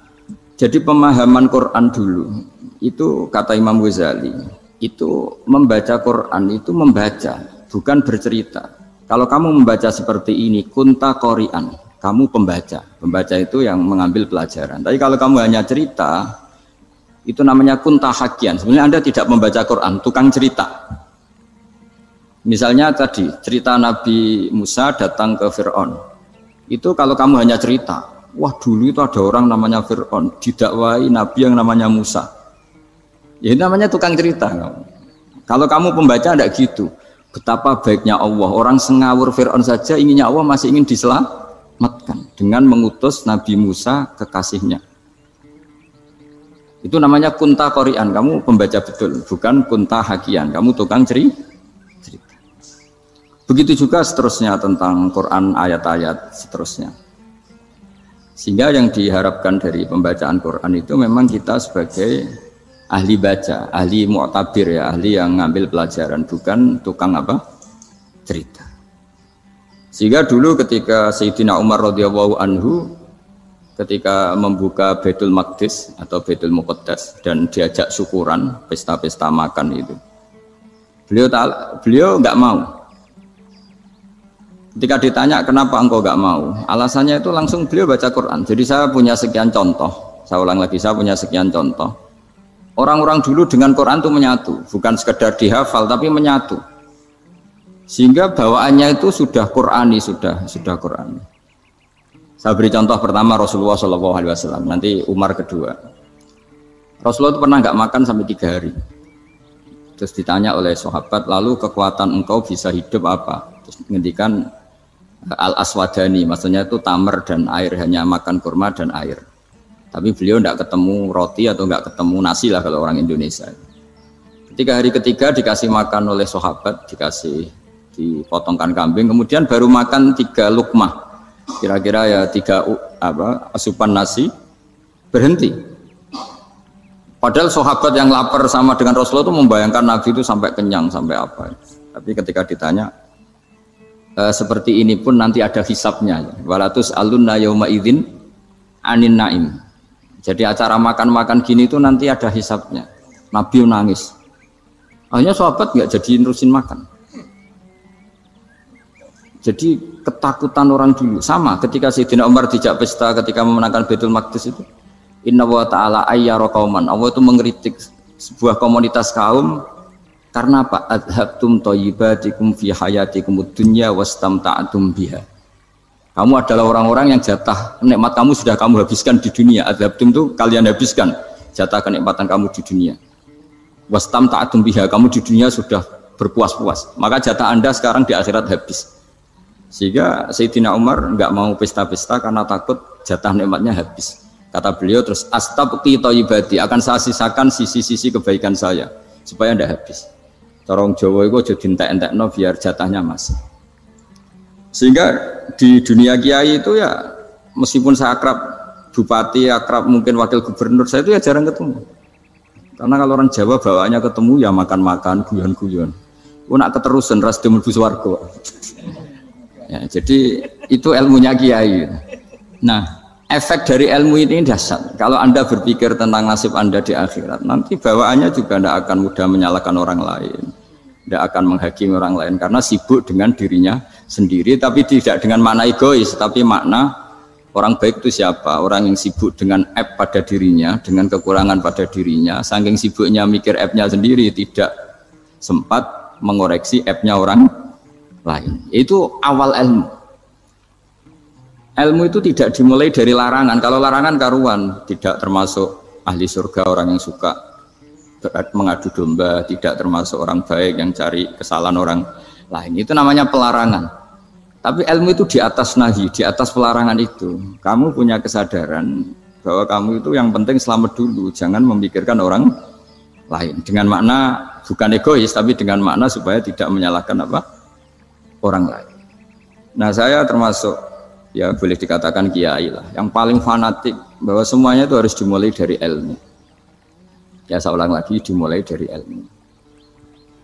jadi pemahaman Quran dulu itu kata Imam Ghazali itu membaca Quran itu membaca, bukan bercerita. Kalau kamu membaca seperti ini, kunta qori'an, kamu pembaca. Pembaca itu yang mengambil pelajaran. Tapi kalau kamu hanya cerita, itu namanya kunta hakian. Sebenarnya Anda tidak membaca Quran, tukang cerita. Misalnya tadi, cerita Nabi Musa datang ke Fir'aun. Itu kalau kamu hanya cerita, wah dulu itu ada orang namanya Fir'aun, didakwai Nabi yang namanya Musa. Ya itu namanya tukang cerita. Kalau kamu pembaca tidak gitu. Betapa baiknya Allah, orang sengawur Fir'aun saja inginnya Allah masih ingin diselamatkan dengan mengutus Nabi Musa kekasihnya. Itu namanya kunta qori'an, kamu pembaca betul, bukan kunta hakian, kamu tukang Begitu juga seterusnya tentang Quran ayat-ayat seterusnya. Sehingga yang diharapkan dari pembacaan Quran itu memang kita sebagai ahli baca, ahli mu'tabir ya, ahli yang ngambil pelajaran, bukan tukang apa? Cerita. Sehingga dulu ketika Sayyidina Umar radhiyallahu anhu ketika membuka Baitul Maqdis atau Baitul Muqaddas dan diajak syukuran, pesta-pesta makan itu. Beliau nggak mau. Ketika ditanya kenapa engkau nggak mau, alasannya itu langsung beliau baca Quran. Jadi saya punya sekian contoh, saya ulang lagi, saya punya sekian contoh. Orang-orang dulu dengan Quran itu menyatu, bukan sekedar dihafal tapi menyatu. Sehingga bawaannya itu sudah Qurani, sudah Qurani. Saya beri contoh pertama Rasulullah SAW, nanti Umar kedua. Rasulullah itu pernah nggak makan sampai 3 hari. Terus ditanya oleh sahabat, lalu kekuatan engkau bisa hidup apa? Terus ngendikan al-aswadani, maksudnya itu tamar dan air, hanya makan kurma dan air. Tapi beliau tidak ketemu roti atau nggak ketemu nasi lah kalau orang Indonesia. Ketika hari ketiga dikasih makan oleh sahabat, dipotongkan kambing, kemudian baru makan 3 lukmah, kira-kira ya 3 asupan nasi, berhenti. Padahal sahabat yang lapar sama dengan Rasulullah itu membayangkan Nabi itu sampai kenyang, sampai apa. Tapi ketika ditanya, seperti ini pun nanti ada hisabnya. Walatus alunna yauma idzin anin naim. Jadi acara makan-makan gini itu nanti ada hisabnya. Nabi nangis. Akhirnya sahabat nggak jadi nerusin makan. Jadi ketakutan orang dulu sama ketika Sayyidina Umar dijak pesta ketika memenangkan Baitul Maqdis itu. Inna wa ta'ala ayyara qauman. Allah itu mengkritik sebuah komunitas kaum karena apa? Adhabtum thayyibatikum fi hayatikum dunya wastamta'tum biha. Kamu adalah orang-orang yang jatah nikmat kamu sudah kamu habiskan di dunia. Adhabtum itu kalian habiskan jatah kenikmatan kamu di dunia. Wastamta'tum biha, kamu di dunia sudah berpuas-puas. Maka jatah Anda sekarang di akhirat habis. Sehingga Sayyidina Umar enggak mau pesta-pesta karena takut jatah nikmatnya habis. Kata beliau terus astabqi thayyibati, akan saya sisakan sisi-sisi kebaikan saya supaya tidak habis. Corong Jawa itu aja dientek-entekno biar jatahnya masih. Sehingga di dunia kiai itu ya meskipun saya akrab bupati, akrab mungkin wakil gubernur, saya itu ya jarang ketemu. Karena kalau orang Jawa bawaannya ketemu ya makan-makan, guyon-guyon. Nak keterusan ras di mlebu swarga. Ya, jadi itu ilmunya kiai. Nah, efek dari ilmu ini dahsyat. Kalau Anda berpikir tentang nasib Anda di akhirat, nanti bawaannya juga tidak akan mudah menyalahkan orang lain, tidak akan menghakimi orang lain karena sibuk dengan dirinya sendiri, tapi tidak dengan makna egois, tapi makna orang baik itu siapa? Orang yang sibuk dengan aib pada dirinya, dengan kekurangan pada dirinya, saking sibuknya mikir aibnya sendiri, tidak sempat mengoreksi aibnya orang lain. Itu awal ilmu. Ilmu itu tidak dimulai dari larangan. Kalau larangan karuan, tidak termasuk ahli surga orang yang suka mengadu domba, tidak termasuk orang baik yang cari kesalahan orang lain. Itu namanya pelarangan. Tapi ilmu itu di atas nahi, di atas pelarangan itu. Kamu punya kesadaran bahwa kamu itu yang penting selamat dulu, jangan memikirkan orang lain. Dengan makna bukan egois, tapi dengan makna supaya tidak menyalahkan orang lain. Nah, saya termasuk ya boleh dikatakan kiai lah, yang paling fanatik bahwa semuanya itu harus dimulai dari ilmu. Ya saya ulang lagi, dimulai dari ilmu.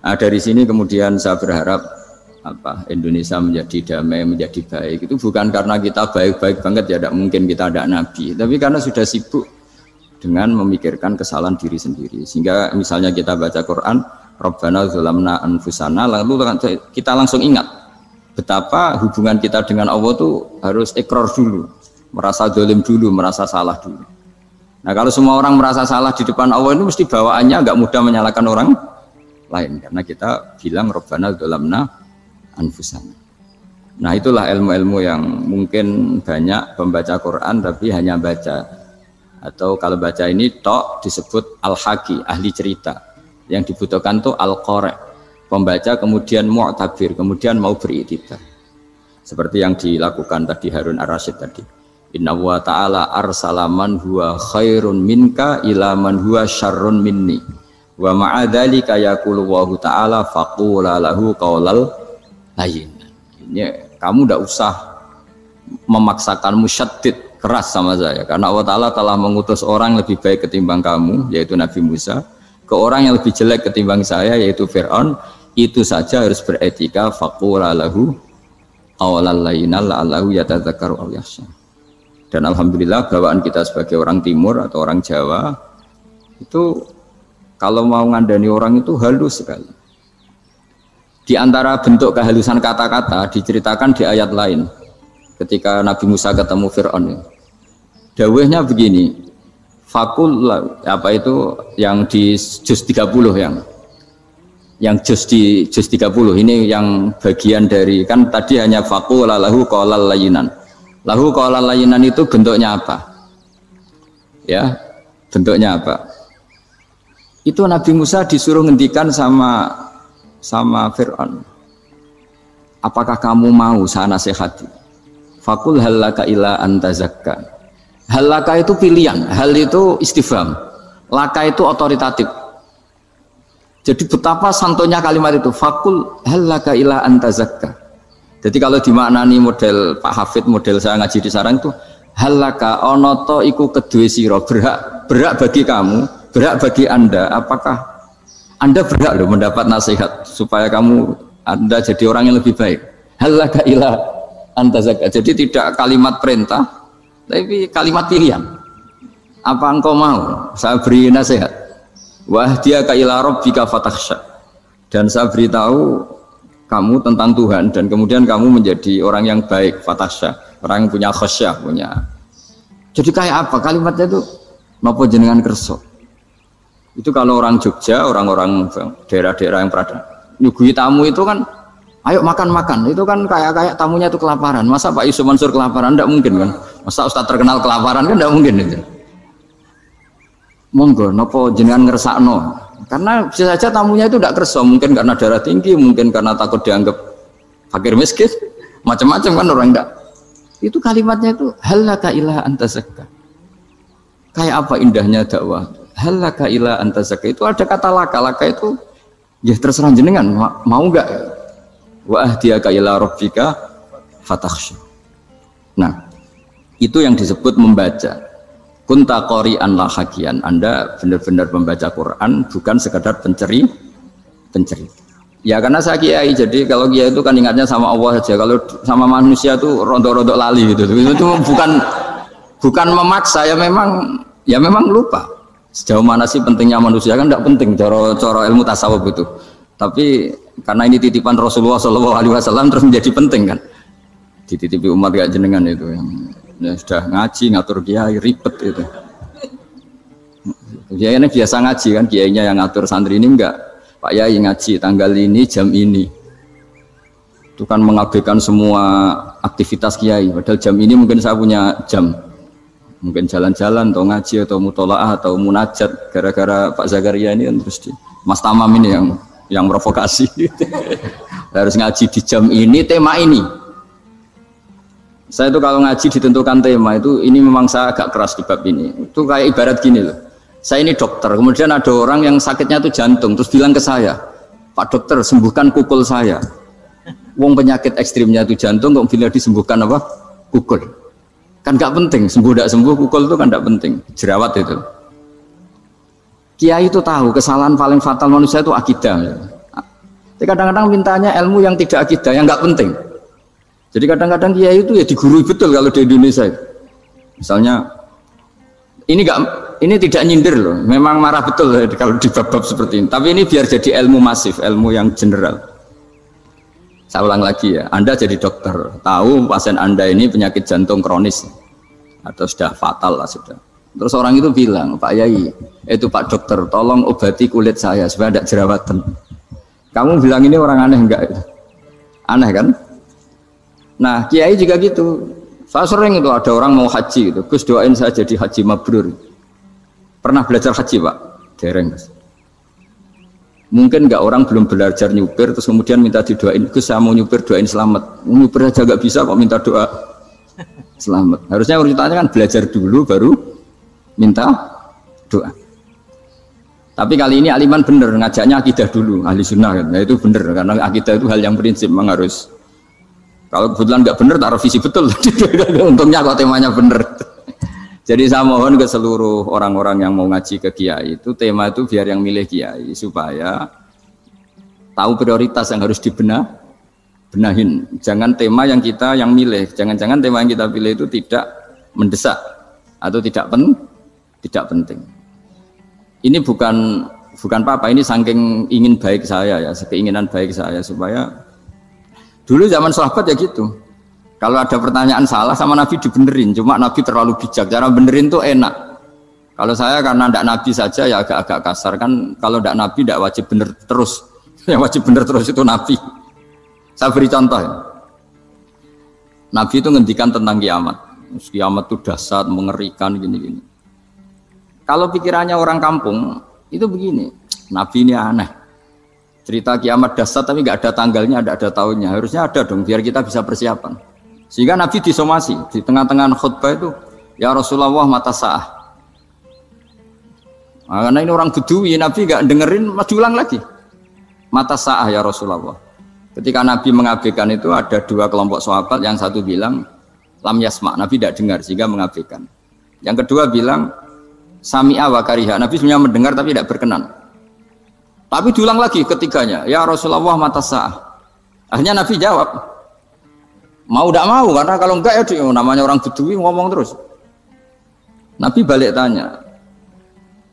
Nah, dari sini kemudian saya berharap Indonesia menjadi damai, menjadi baik. Itu bukan karena kita baik-baik banget ya, tidak mungkin kita ada nabi, tapi karena sudah sibuk dengan memikirkan kesalahan diri sendiri. Sehingga misalnya kita baca Quran, Rabbana dzalamna anfusana, lalu kita langsung ingat betapa hubungan kita dengan Allah tuh harus ikrar dulu, merasa zalim dulu, merasa salah dulu. Nah, kalau semua orang merasa salah di depan Allah itu mesti bawaannya agak mudah menyalahkan orang lain karena kita bilang Rabbana dzalamna anfusana. Nah, itulah ilmu-ilmu yang mungkin banyak pembaca Quran tapi hanya baca, atau kalau baca ini tok disebut al-haqi, ahli cerita. Yang dibutuhkan tuh al-qari', pembaca kemudian mu'tabir, kemudian mau beriktibar. Seperti yang dilakukan tadi Harun Ar-Rasyid tadi. Inna wa ta'ala arsala man huwa khairun minka ila man huwa syarrun minni. Wa ma'adzalika yaqulu wa ta'ala faqula lahu qaulal layyin. Ya, kamu tidak usah memaksakan musyaddid keras sama saya, karena Allah Ta'ala telah mengutus orang lebih baik ketimbang kamu, yaitu Nabi Musa, ke orang yang lebih jelek ketimbang saya, yaitu Fir'aun. Itu saja harus beretika. Faqula lahu qawlan layyinan la'allahu yatadzakkaru aw yakhsha. Dan alhamdulillah bawaan kita sebagai orang timur atau orang Jawa itu kalau mau ngandani orang itu halus sekali. Di antara bentuk kehalusan kata-kata diceritakan di ayat lain ketika Nabi Musa ketemu Fir'aun. Dawuhnya begini, fakul apa itu yang di juz 30 yang juz di juz 30 ini yang bagian dari, kan tadi hanya fakul lahu qawlan layyinan. Lahu qawlan layyinan itu bentuknya apa? Ya, bentuknya apa? Itu Nabi Musa disuruh ngendikan sama Fir'aun. Apakah kamu mau saya nasihati? Fakul halaka ila antazakka. Halaka itu pilihan, hal itu istifham, laka itu otoritatif. Jadi betapa santonya kalimat itu. Fakul halaka ila antazakka. Jadi kalau dimaknani model Pak Hafid, model saya ngaji di sarang itu, halaka onoto iku kedue sira, berhak bagi kamu, berhak bagi Anda. Apakah Anda berhak loh mendapat nasihat supaya Anda jadi orang yang lebih baik? Halaka ila antazakka. Jadi tidak kalimat perintah, tapi kalimat pilihan. Apa engkau mau saya beri nasihat? Wahdiyaka ila rabbika fatakhsha. Dan saya beritahu kamu tentang Tuhan dan kemudian kamu menjadi orang yang baik, fatakhsha, orang yang punya khasyah, punya. Jadi kayak apa kalimatnya itu? Napa jenengan kerso? Itu kalau orang Jogja, orang-orang daerah-daerah yang berada nyuguhi tamu itu kan, ayo makan-makan, itu kan kayak tamunya itu kelaparan. Masa Pak Yusuf Mansur kelaparan? Tidak mungkin kan. Masa Ustadz terkenal kelaparan kan? Tidak mungkin itu. Monggo, nopo jenengan ngersakno. Karena bisa saja tamunya itu tidak kerso, mungkin karena darah tinggi, mungkin karena takut dianggap fakir miskin, macam-macam kan orang enggak. Itu kalimatnya itu halaka ila antazakka. Kayak apa indahnya dakwah. Halaka ila antazakka itu ada kata laka itu ya terserah jenengan mau enggak. Wa ahdiyaka ila rabbika fatakhsha. Nah, itu yang disebut membaca. Kunta qori'an la hakian. Anda benar-benar membaca Quran, bukan sekadar penceri. Ya karena saya kiai, jadi kalau kiai itu kan ingatnya sama Allah saja. Kalau sama manusia itu rontok-rontok lali gitu. Itu bukan memaksa, ya memang lupa. Sejauh mana sih pentingnya manusia kan tidak penting cara ilmu tasawuf itu. Tapi karena ini titipan Rasulullah SAW terus menjadi penting kan. Dititipi umat gak jenengan itu yang ya sudah ngaji ngatur kiai ribet itu. Kiai ini biasa ngaji kan, kiainya yang ngatur santri ini enggak. Pak Yai ngaji tanggal ini jam ini. Itu kan mengabaikan semua aktivitas kiai. Padahal jam ini mungkin saya punya jam. Mungkin jalan-jalan atau ngaji atau mutolaah atau munajat gara-gara Pak Zakaria ini kan terus Mas Tamam ini yang provokasi. Harus ngaji di jam ini, tema ini. Saya itu kalau ngaji ditentukan tema itu, ini memang saya agak keras di bab ini. Itu kayak ibarat gini loh. Saya ini dokter, kemudian ada orang yang sakitnya itu jantung, terus bilang ke saya, Pak dokter sembuhkan kukul saya. Wong penyakit ekstrimnya itu jantung, kok bila disembuhkan apa? Kukul. Kan gak penting, sembuh tidak sembuh, kukul itu kan gak penting. Jerawat itu. Kiai itu tahu kesalahan paling fatal manusia itu akidah. Tapi kadang-kadang mintanya ilmu yang tidak akidah, yang gak penting. Jadi kadang-kadang kiai itu ya digurui betul kalau di Indonesia. Misalnya ini tidak nyindir loh, memang marah betul kalau di bab-bab seperti ini. Tapi ini biar jadi ilmu masif, ilmu yang general. Saya ulang lagi ya, Anda jadi dokter, tahu pasien Anda ini penyakit jantung kronis atau sudah fatal lah sudah. Terus orang itu bilang, Pak Yai, itu Pak dokter, tolong obati kulit saya supaya tidak jerawatan. Kamu bilang ini orang aneh enggak? Aneh kan? Nah, kiai juga gitu. Saya sering itu ada orang mau haji gitu. Gus doain saya jadi haji mabrur. Pernah belajar haji, Pak? Dereng. Mungkin enggak orang belum belajar nyupir terus kemudian minta didoain, Gus saya mau nyupir doain selamat. Nyupir aja enggak bisa kok minta doa selamat. Harusnya urutannya kan belajar dulu baru minta doa. Tapi kali ini aliman bener ngajaknya akidah dulu, ahli sunnah kan. Nah, itu bener karena akidah itu hal yang prinsip memang harus Kalau kebetulan nggak bener, tak revisi betul. Untungnya kok temanya bener. Jadi saya mohon ke seluruh orang-orang yang mau ngaji ke kiai itu, tema itu biar yang milih kiai supaya tahu prioritas yang harus benahin. Jangan tema yang kita yang milih, jangan-jangan tema yang kita pilih itu tidak mendesak atau tidak penting. Ini bukan apa-apa, ini saking ingin baik saya ya, keinginan baik saya supaya dulu zaman sahabat ya gitu. Kalau ada pertanyaan salah sama Nabi dibenerin, cuma Nabi terlalu bijak. Cara benerin tuh enak. Kalau saya karena tidak Nabi saja ya agak-agak kasar kan. Kalau tidak Nabi tidak wajib bener terus. Yang wajib bener terus itu Nabi. Saya beri contoh ya. Nabi itu ngendikan tentang kiamat. Kiamat itu dahsyat, mengerikan gini-gini. Kalau pikirannya orang kampung itu begini, Nabi ini aneh. Cerita kiamat dahsyat tapi nggak ada tanggalnya, nggak ada tahunnya. Harusnya ada dong biar kita bisa persiapan. Sehingga Nabi disomasi di tengah-tengah khutbah itu, ya Rasulullah mata sa'ah. Nah, karena ini orang Bedui, Nabi nggak dengerin, maju ulang lagi. Mata sa'ah ya Rasulullah. Ketika Nabi mengabaikan itu ada dua kelompok sahabat, yang satu bilang lam yasma, Nabi tidak dengar sehingga mengabaikan. Yang kedua bilang sami'a wa kariha, Nabi sebenarnya mendengar tapi tidak berkenan. Tapi diulang lagi ketiganya, ya Rasulullah mata sa'ah. Akhirnya Nabi jawab, mau tidak mau, karena kalau enggak ya namanya orang Bedui ngomong terus. Nabi balik tanya,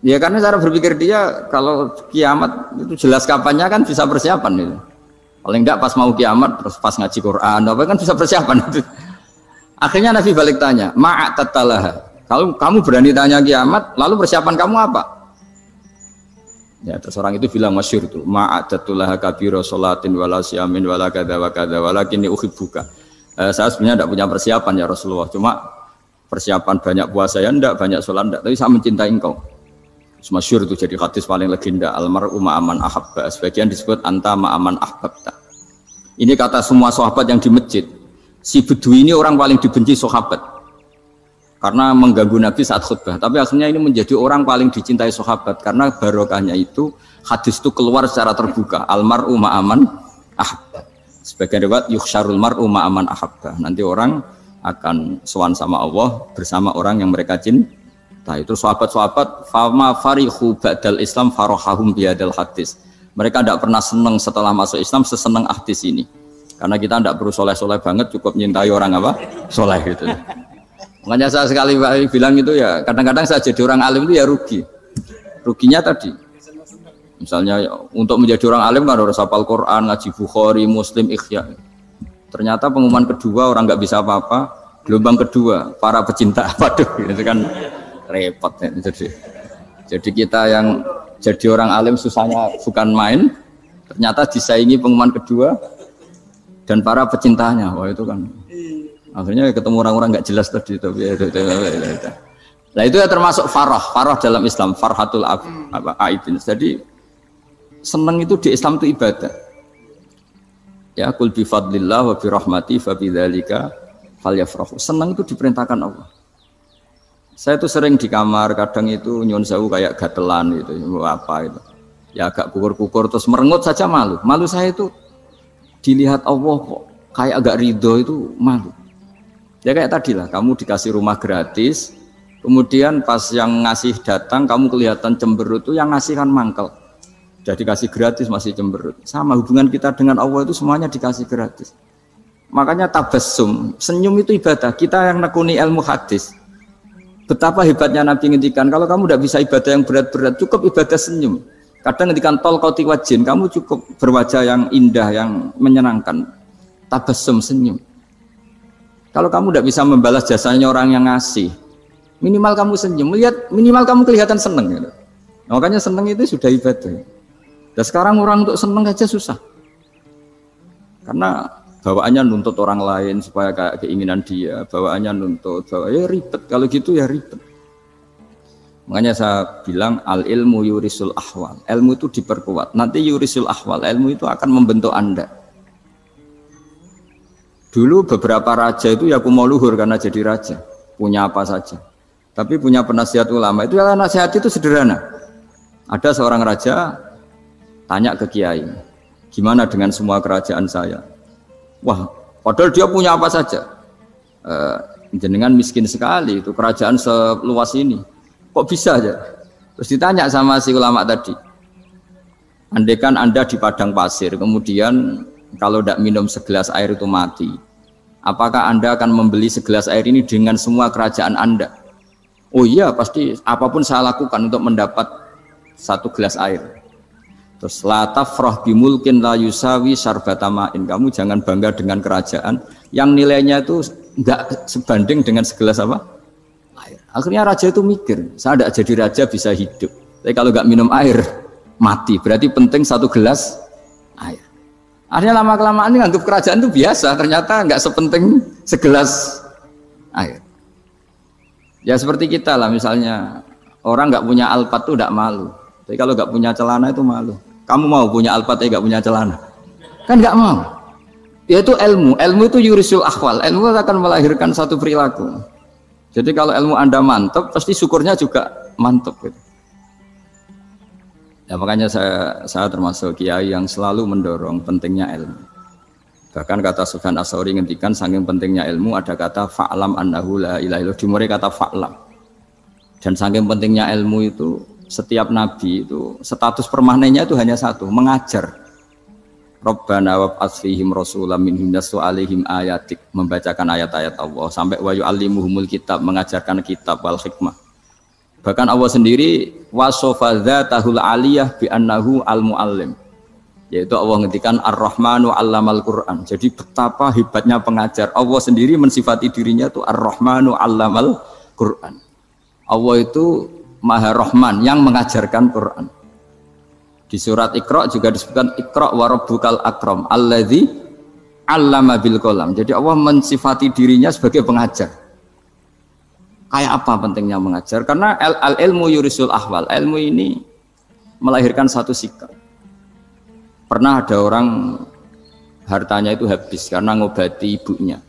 ya karena cara berpikir dia kalau kiamat itu jelas kapannya kan bisa persiapan itu. Paling enggak pas mau kiamat terus pas ngaji Quran apa kan bisa persiapan itu. Akhirnya Nabi balik tanya, ma'atatalah. Kalau kamu berani tanya kiamat, lalu persiapan kamu apa? Ya terus orang itu bilang masyhur itu, ma'atatalah kabira sholatin wala siyamin wala kadza wa kadza walakinni uhibbuka. Saya sebenarnya tidak punya persiapan ya Rasulullah, cuma persiapan banyak puasa ya enggak, banyak sholat enggak, tapi saya mencintai engkau. Masyhur itu jadi hadis paling legenda, almar'u ma'aman ahabba, sebagian disebut anta ma'aman ahbabta. Ini kata semua sahabat yang di masjid. Si Bedui ini orang paling dibenci sahabat karena mengganggu Nabi saat khutbah, tapi akhirnya ini menjadi orang paling dicintai sahabat karena barokahnya itu hadis itu keluar secara terbuka, almar'u ma'aman ahabba. Sebagian riwayat yukhsyarul mar'u ma'aman ahabba, nanti orang akan sowan sama Allah bersama orang yang mereka cintai. Itu sahabat-sahabat fama farihu ba'dal Islam farahahum bihadal hadis. Mereka tidak pernah senang setelah masuk Islam sesenang hadis ini. Karena kita tidak perlu soleh-soleh banget, cukup nyintai orang apa? Soleh gitu. Makanya saya sekali bilang itu ya, kadang-kadang saya jadi orang alim itu ya rugi. Ruginya tadi, misalnya untuk menjadi orang alim kan harus hafal Quran, ngaji Bukhari, Muslim, Ikhya. Ternyata pengumuman kedua orang nggak bisa apa-apa, gelombang kedua para pecinta, waduh, itu kan repot ya. Jadi kita yang jadi orang alim susahnya bukan main, ternyata disaingi pengumuman kedua dan para pecintanya, wah itu kan. Akhirnya ketemu orang-orang nggak jelas tadi. Nah itu ya termasuk farah dalam Islam, farhatul aibin. Jadi senang itu di Islam itu ibadah. Ya kul bi fadlillah wa bi rahmati fa bidzalika falyafrahu. Senang itu diperintahkan Allah. Saya itu sering di kamar, kadang itu nyun sewu kayak gatelan gitu, apa itu. Ya agak kukur-kukur terus merengut saja malu. Malu saya itu dilihat Allah kok kayak agak ridho itu malu. Ya kayak tadi lah, kamu dikasih rumah gratis, kemudian pas yang ngasih datang kamu kelihatan cemberut, itu yang ngasih kan mangkel. Jadi dikasih gratis masih cemberut. Sama hubungan kita dengan Allah itu semuanya dikasih gratis. Makanya tabassum, senyum itu ibadah. Kita yang nekuni ilmu hadis, betapa hebatnya Nabi ngendikan, kalau kamu tidak bisa ibadah yang berat-berat, cukup ibadah senyum. Kadang ngendikan tol qati wajhin, kamu cukup berwajah yang indah, yang menyenangkan. Tabassum, senyum. Kalau kamu tidak bisa membalas jasanya orang yang ngasih, minimal kamu senyum, lihat minimal kamu kelihatan seneng. Gitu. Makanya seneng itu sudah ibadah. Dan sekarang orang untuk seneng aja susah, karena bawaannya nuntut orang lain supaya kayak keinginan dia, bawaannya nuntut, ya ribet. Kalau gitu ya ribet. Makanya saya bilang al ilmu yurisul ahwal, ilmu itu diperkuat. Nanti yurisul ahwal, ilmu itu akan membentuk Anda. Dulu beberapa raja itu ya kumoluhur karena jadi raja, punya apa saja. Tapi punya penasihat ulama, itu ya nasihat itu sederhana. Ada seorang raja tanya ke kiai, gimana dengan semua kerajaan saya? Wah, Padahal dia punya apa saja. Jenengan miskin sekali, itu kerajaan seluas ini. Kok bisa aja? Terus ditanya sama si ulama tadi. Andaikan Anda di padang pasir, kemudian kalau tidak minum segelas air itu mati. Apakah Anda akan membeli segelas air ini dengan semua kerajaan Anda? Oh iya, pasti apapun saya lakukan untuk mendapat satu gelas air. Terus la tafrah bimulkin la yusawi sarbatamain. Kamu jangan bangga dengan kerajaan yang nilainya itu enggak sebanding dengan segelas apa? Air. Akhirnya raja itu mikir, saya tidak jadi raja bisa hidup. Tapi kalau enggak minum air mati. Berarti penting satu gelas air. Akhirnya lama-kelamaan ini anggap kerajaan itu biasa, ternyata enggak sepenting segelas air. Ya seperti kita lah, misalnya orang enggak punya alpat itu enggak malu. Tapi kalau enggak punya celana itu malu. Kamu mau punya alpat enggak punya celana? Kan enggak mau. Yaitu ilmu itu yurisul akhwal. Ilmu akan melahirkan satu perilaku. Jadi kalau ilmu Anda mantap, pasti syukurnya juga mantap gitu. Ya makanya saya termasuk kiai yang selalu mendorong pentingnya ilmu. Bahkan kata Sufyan Ats-Tsauri ngendikan saking pentingnya ilmu ada kata fa'lam annahu la ilaha illallah, dimulai kata fa'lam. Dan saking pentingnya ilmu itu setiap nabi itu status permanennya itu hanya satu, mengajar. Rabbana wab'ats fihim rasulam minhum yatlu 'alaihim ayatik, membacakan ayat-ayat Allah sampai wa yu'allimuhumul kitab, mengajarkan kitab wal hikmah. Bahkan Allah sendiri wasofa dzatahul aliyah bi annahu al-muallim. Yaitu Allah ngendikan Ar-Rahmanu 'allamal Qur'an. Jadi betapa hebatnya pengajar. Allah sendiri mensifati dirinya itu Ar-Rahmanu 'allamal Qur'an. Allah itu Maha Rahman yang mengajarkan Quran. Di surat Iqra juga disebutkan Iqra wa rabbukal akram alladzi 'allama bil qalam. Jadi Allah mensifati dirinya sebagai pengajar. Kayak apa pentingnya mengajar? Karena al-ilmu yurisul ahwal. Ilmu ini melahirkan satu sikap. Pernah ada orang hartanya itu habis karena ngobati ibunya.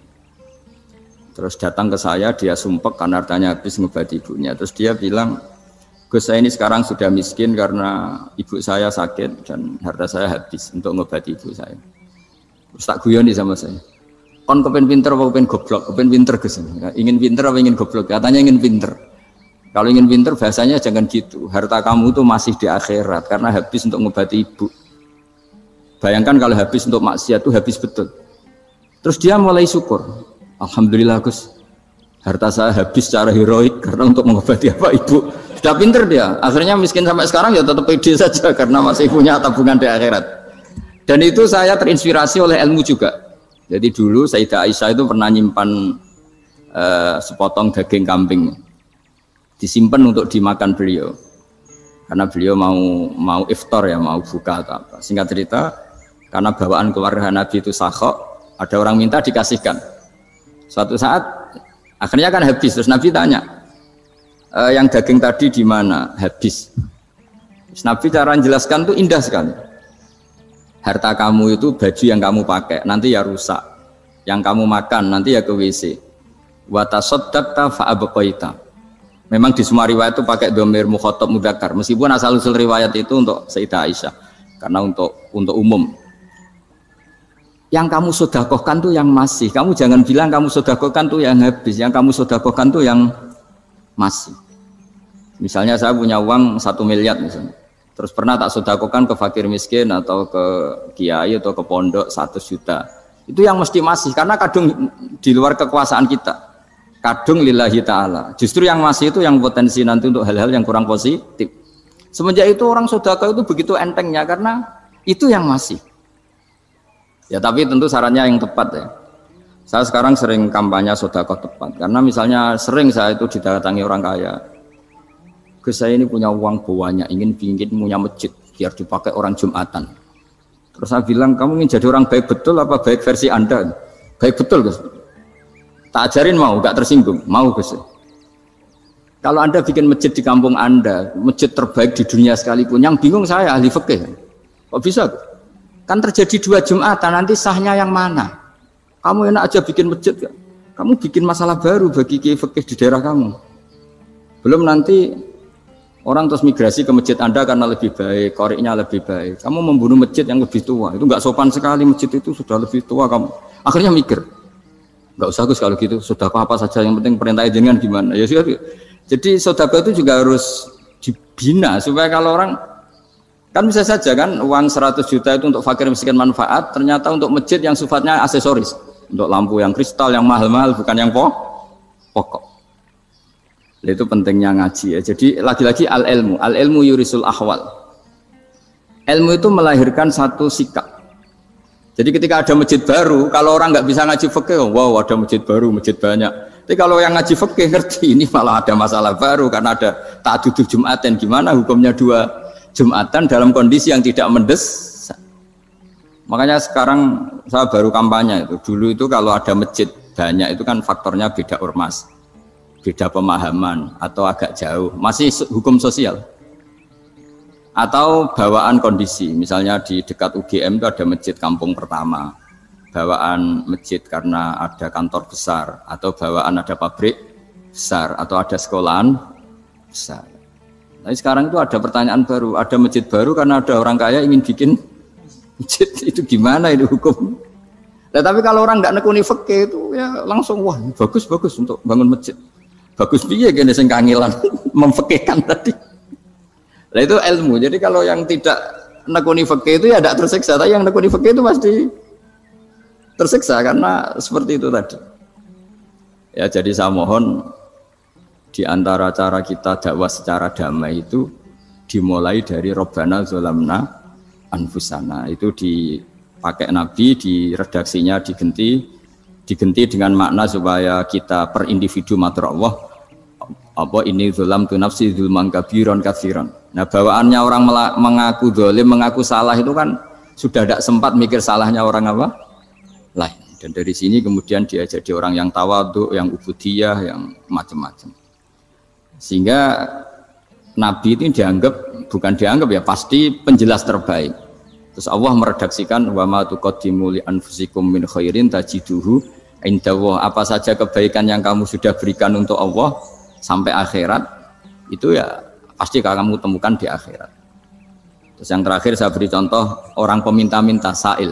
Terus datang ke saya, dia sumpek karena hartanya habis ngobati ibunya. Terus dia bilang, Gus, saya ini sekarang sudah miskin karena ibu saya sakit dan harta saya habis untuk ngobati ibu saya. Terus tak guyoni sama saya. Kon kepen pinter apa kepen goblok? Kepen pinter Gus. Ingin pinter apa ingin goblok? Katanya ingin pinter. Kalau ingin pinter bahasanya jangan gitu. Harta kamu itu masih di akhirat karena habis untuk ngobati ibu. Bayangkan kalau habis untuk maksiat itu habis betul. Terus dia mulai syukur. Alhamdulillah Gus. Harta saya habis secara heroik karena untuk mengobati apa ibu. Sudah pinter dia. Akhirnya miskin sampai sekarang ya tetap pede saja karena masih punya tabungan di akhirat. Dan itu saya terinspirasi oleh ilmu juga. Jadi dulu Sayyidah Aisyah itu pernah nyimpan sepotong daging kambing, disimpan untuk dimakan beliau, karena beliau mau iftar ya, mau buka atau apa. Singkat cerita, karena bawaan keluarga Nabi itu sakhok, ada orang minta dikasihkan. Suatu saat akhirnya kan habis, terus Nabi tanya, yang daging tadi di mana? Habis. Terus Nabi cara menjelaskan itu indah sekali. Harta kamu itu baju yang kamu pakai nanti ya rusak, yang kamu makan nanti ya ke WC. Wa tasaddaqta fa abqaita. Memang di semua riwayat itu pakai dhamir mukhatab mudzakkar, meskipun asal usul riwayat itu untuk Sayyidah Aisyah karena untuk umum. Yang kamu sedekahkan tuh yang masih. Kamu jangan bilang kamu sedekahkan tuh yang habis, yang kamu sedekahkan tuh yang masih. Misalnya saya punya uang 1 miliar misalnya. Terus pernah tak sedekahkan ke fakir miskin atau ke kiai atau ke pondok 100 juta. Itu yang mesti masih, karena kadung di luar kekuasaan kita. Kadung lillahi ta'ala. Justru yang masih itu yang potensi nanti untuk hal-hal yang kurang positif. Semenjak itu orang sedekah itu begitu entengnya karena itu yang masih. Ya tapi tentu sarannya yang tepat ya. Saya sekarang sering kampanye sedekah tepat. Karena misalnya sering saya itu didatangi orang kaya. Gus, saya ini punya uang banyak, ingin punya masjid biar dipakai orang Jumatan. Terus saya bilang, kamu ingin jadi orang baik betul apa baik versi Anda? Baik betul Gus. Tak ajarin mau, gak tersinggung, mau Gus. Kalau Anda bikin masjid di kampung Anda, masjid terbaik di dunia sekalipun, yang bingung saya ahli fikih. Kok bisa? Kan terjadi 2 Jumatan, nanti sahnya yang mana? Kamu enak aja bikin masjid, kan? Kamu bikin masalah baru bagi kiai fikih di daerah kamu. Belum nanti orang terus migrasi ke masjid Anda karena lebih baik, koriknya lebih baik. Kamu membunuh masjid yang lebih tua, itu nggak sopan sekali. Masjid itu sudah lebih tua, kamu Akhirnya mikir, nggak usah Gus kalau gitu, sedekah apa saja yang penting perintah jenengan gimana. Ya sudah. Jadi sedekah itu juga harus dibina supaya kalau orang kan bisa saja kan uang 100 juta itu untuk fakir miskin manfaat, ternyata untuk masjid yang sifatnya aksesoris, untuk lampu yang kristal yang mahal-mahal bukan yang pokok. Itu pentingnya ngaji ya. Jadi lagi-lagi al ilmu yurisul ahwal. Ilmu itu melahirkan satu sikap. Jadi ketika ada masjid baru, kalau orang nggak bisa ngaji fikih, wow ada masjid baru, masjid banyak. Tapi kalau yang ngaji fikih ngerti ini malah ada masalah baru karena ada ta'addudul Jum'atan. Gimana hukumnya 2 Jum'atan dalam kondisi yang tidak mendesak. Makanya sekarang saya baru kampanye itu. Dulu itu kalau ada masjid banyak itu kan faktornya beda ormas, beda pemahaman atau agak jauh, masih hukum sosial atau bawaan kondisi. Misalnya di dekat UGM itu ada masjid kampung pertama, bawaan masjid karena ada kantor besar atau bawaan ada pabrik besar atau ada sekolahan besar. Tapi sekarang itu ada pertanyaan baru, ada masjid baru karena ada orang kaya ingin bikin masjid, itu gimana itu hukum? Nah, tapi kalau orang nggak nekuni fikih itu ya langsung wah bagus untuk bangun masjid. Bagus piye kene sing kangelan memfikihkan tadi. Nah itu ilmu. Jadi kalau yang tidak nekuni fikih itu ya tidak tersiksa, tapi yang nekuni fikih itu pasti tersiksa karena seperti itu tadi. Ya jadi saya mohon di antara cara kita dakwah secara damai itu dimulai dari Robbana Zolamna Anfusana. Itu dipakai Nabi, di redaksinya diganti dengan makna supaya kita per individu matur Allah apa ini zulam tu nafsi zulman kabiron katsiran. Nah bawaannya orang mengaku zalim, mengaku salah itu kan sudah tidak sempat mikir salahnya orang apa lain. Dan dari sini kemudian dia jadi orang yang tawadhu, yang ubudiyah, yang macam-macam. Sehingga Nabi ini bukan dianggap ya pasti penjelas terbaik. Terus Allah meredaksikan wa ma tuqaddimu li anfusikum min khairin tajiduhu indallah. Apa saja kebaikan yang kamu sudah berikan untuk Allah sampai akhirat itu ya pasti kamu temukan di akhirat. Terus yang terakhir saya beri contoh orang peminta-minta sa'il.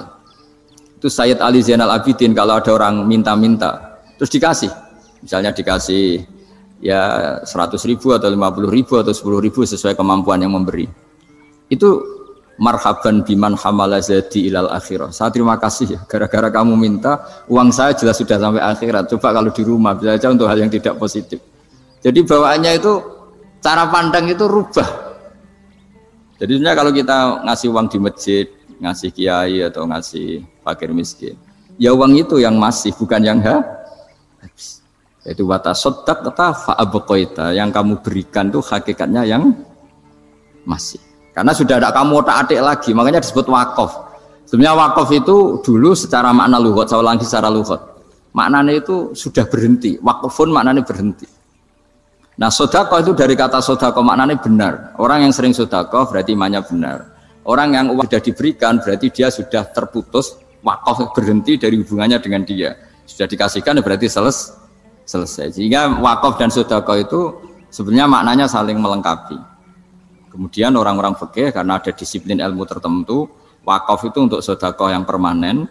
Itu Sayyid Ali Zainal Abidin kalau ada orang minta-minta terus dikasih, misalnya dikasih ya 100.000 atau 50.000 atau 10.000 sesuai kemampuan yang memberi, itu marhaban biman hamala zadi ilal akhirah. Saya terima kasih ya, gara-gara kamu minta uang saya jelas sudah sampai akhirat. Coba kalau di rumah bisa saja untuk hal yang tidak positif. Jadi bawaannya itu cara pandang itu rubah. Jadi sebenarnya kalau kita ngasih uang di masjid, ngasih kiai atau ngasih fakir miskin, ya uang itu yang masih bukan yang habis. Itu watasodak kata fa'abqaita, yang kamu berikan tuh hakikatnya yang masih. Karena sudah ada kamu otak-atik lagi, makanya disebut wakaf. Sebenarnya wakaf itu dulu secara makna lughat, saya ulangi secara lughat. Maknanya itu sudah berhenti, wakafun maknanya berhenti. Nah sedekah itu dari kata sedekah maknanya benar. Orang yang sering sedekah berarti imannya benar. Orang yang uang sudah diberikan berarti dia sudah terputus, wakaf berhenti dari hubungannya dengan dia. Sudah dikasihkan berarti selesai. Sehingga wakaf dan sedekah itu sebenarnya maknanya saling melengkapi. Kemudian orang-orang fikih karena ada disiplin ilmu tertentu, wakaf itu untuk sedekah yang permanen,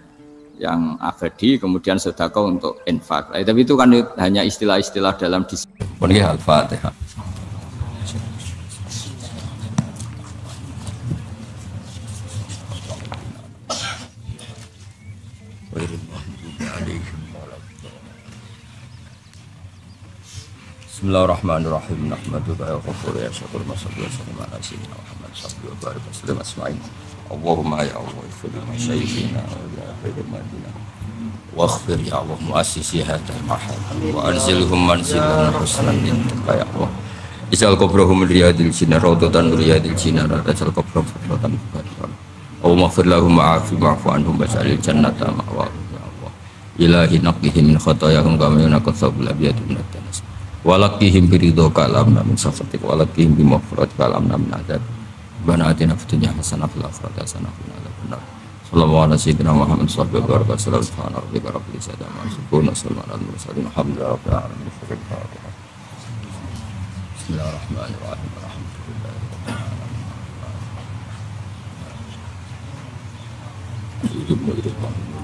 yang abadi, kemudian sedekah untuk infak. Tapi itu kan hanya istilah-istilah dalam disiplin. Al-Fatihah. Bismillahirrahmanirrahim. Nahmaduka ya ghafur ya syakur masallu wa sallim ala sayyidina Muhammad sallallahu alaihi wasallam asma'in. Allahumma ya Allah ighfir li masyayikhina wa li ahmadina waghfir ya Allah muassisi hadzal mahal wa anzilhum manzilan husnan indaka ya Allah. Isal qabrahum riyadil jinnah rawdatan riyadil jinnah tajal qabrahum rawdatan barkan. Allahumma ighfir lahum wa'fu anhum waj'alil jannata ma'wahum ya Allah. Ilahi naqihim min khatayahum kama yunqat sabul abiyatu min ad-danas. Walakihim biridho kalamna min safatik walakihim bimafrat kalamna min adab bana atina fitunya hasanah fil akhirati hasanah fil adab. Sallallahu alaihi sayyidina Muhammad sallallahu alaihi wasallam subhana rabbika rabbil izzati amma yasifun wa salamun alal mursalin alhamdulillahi rabbil alamin. Bismillahirrahmanirrahim. Alhamdulillah.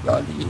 Jadi,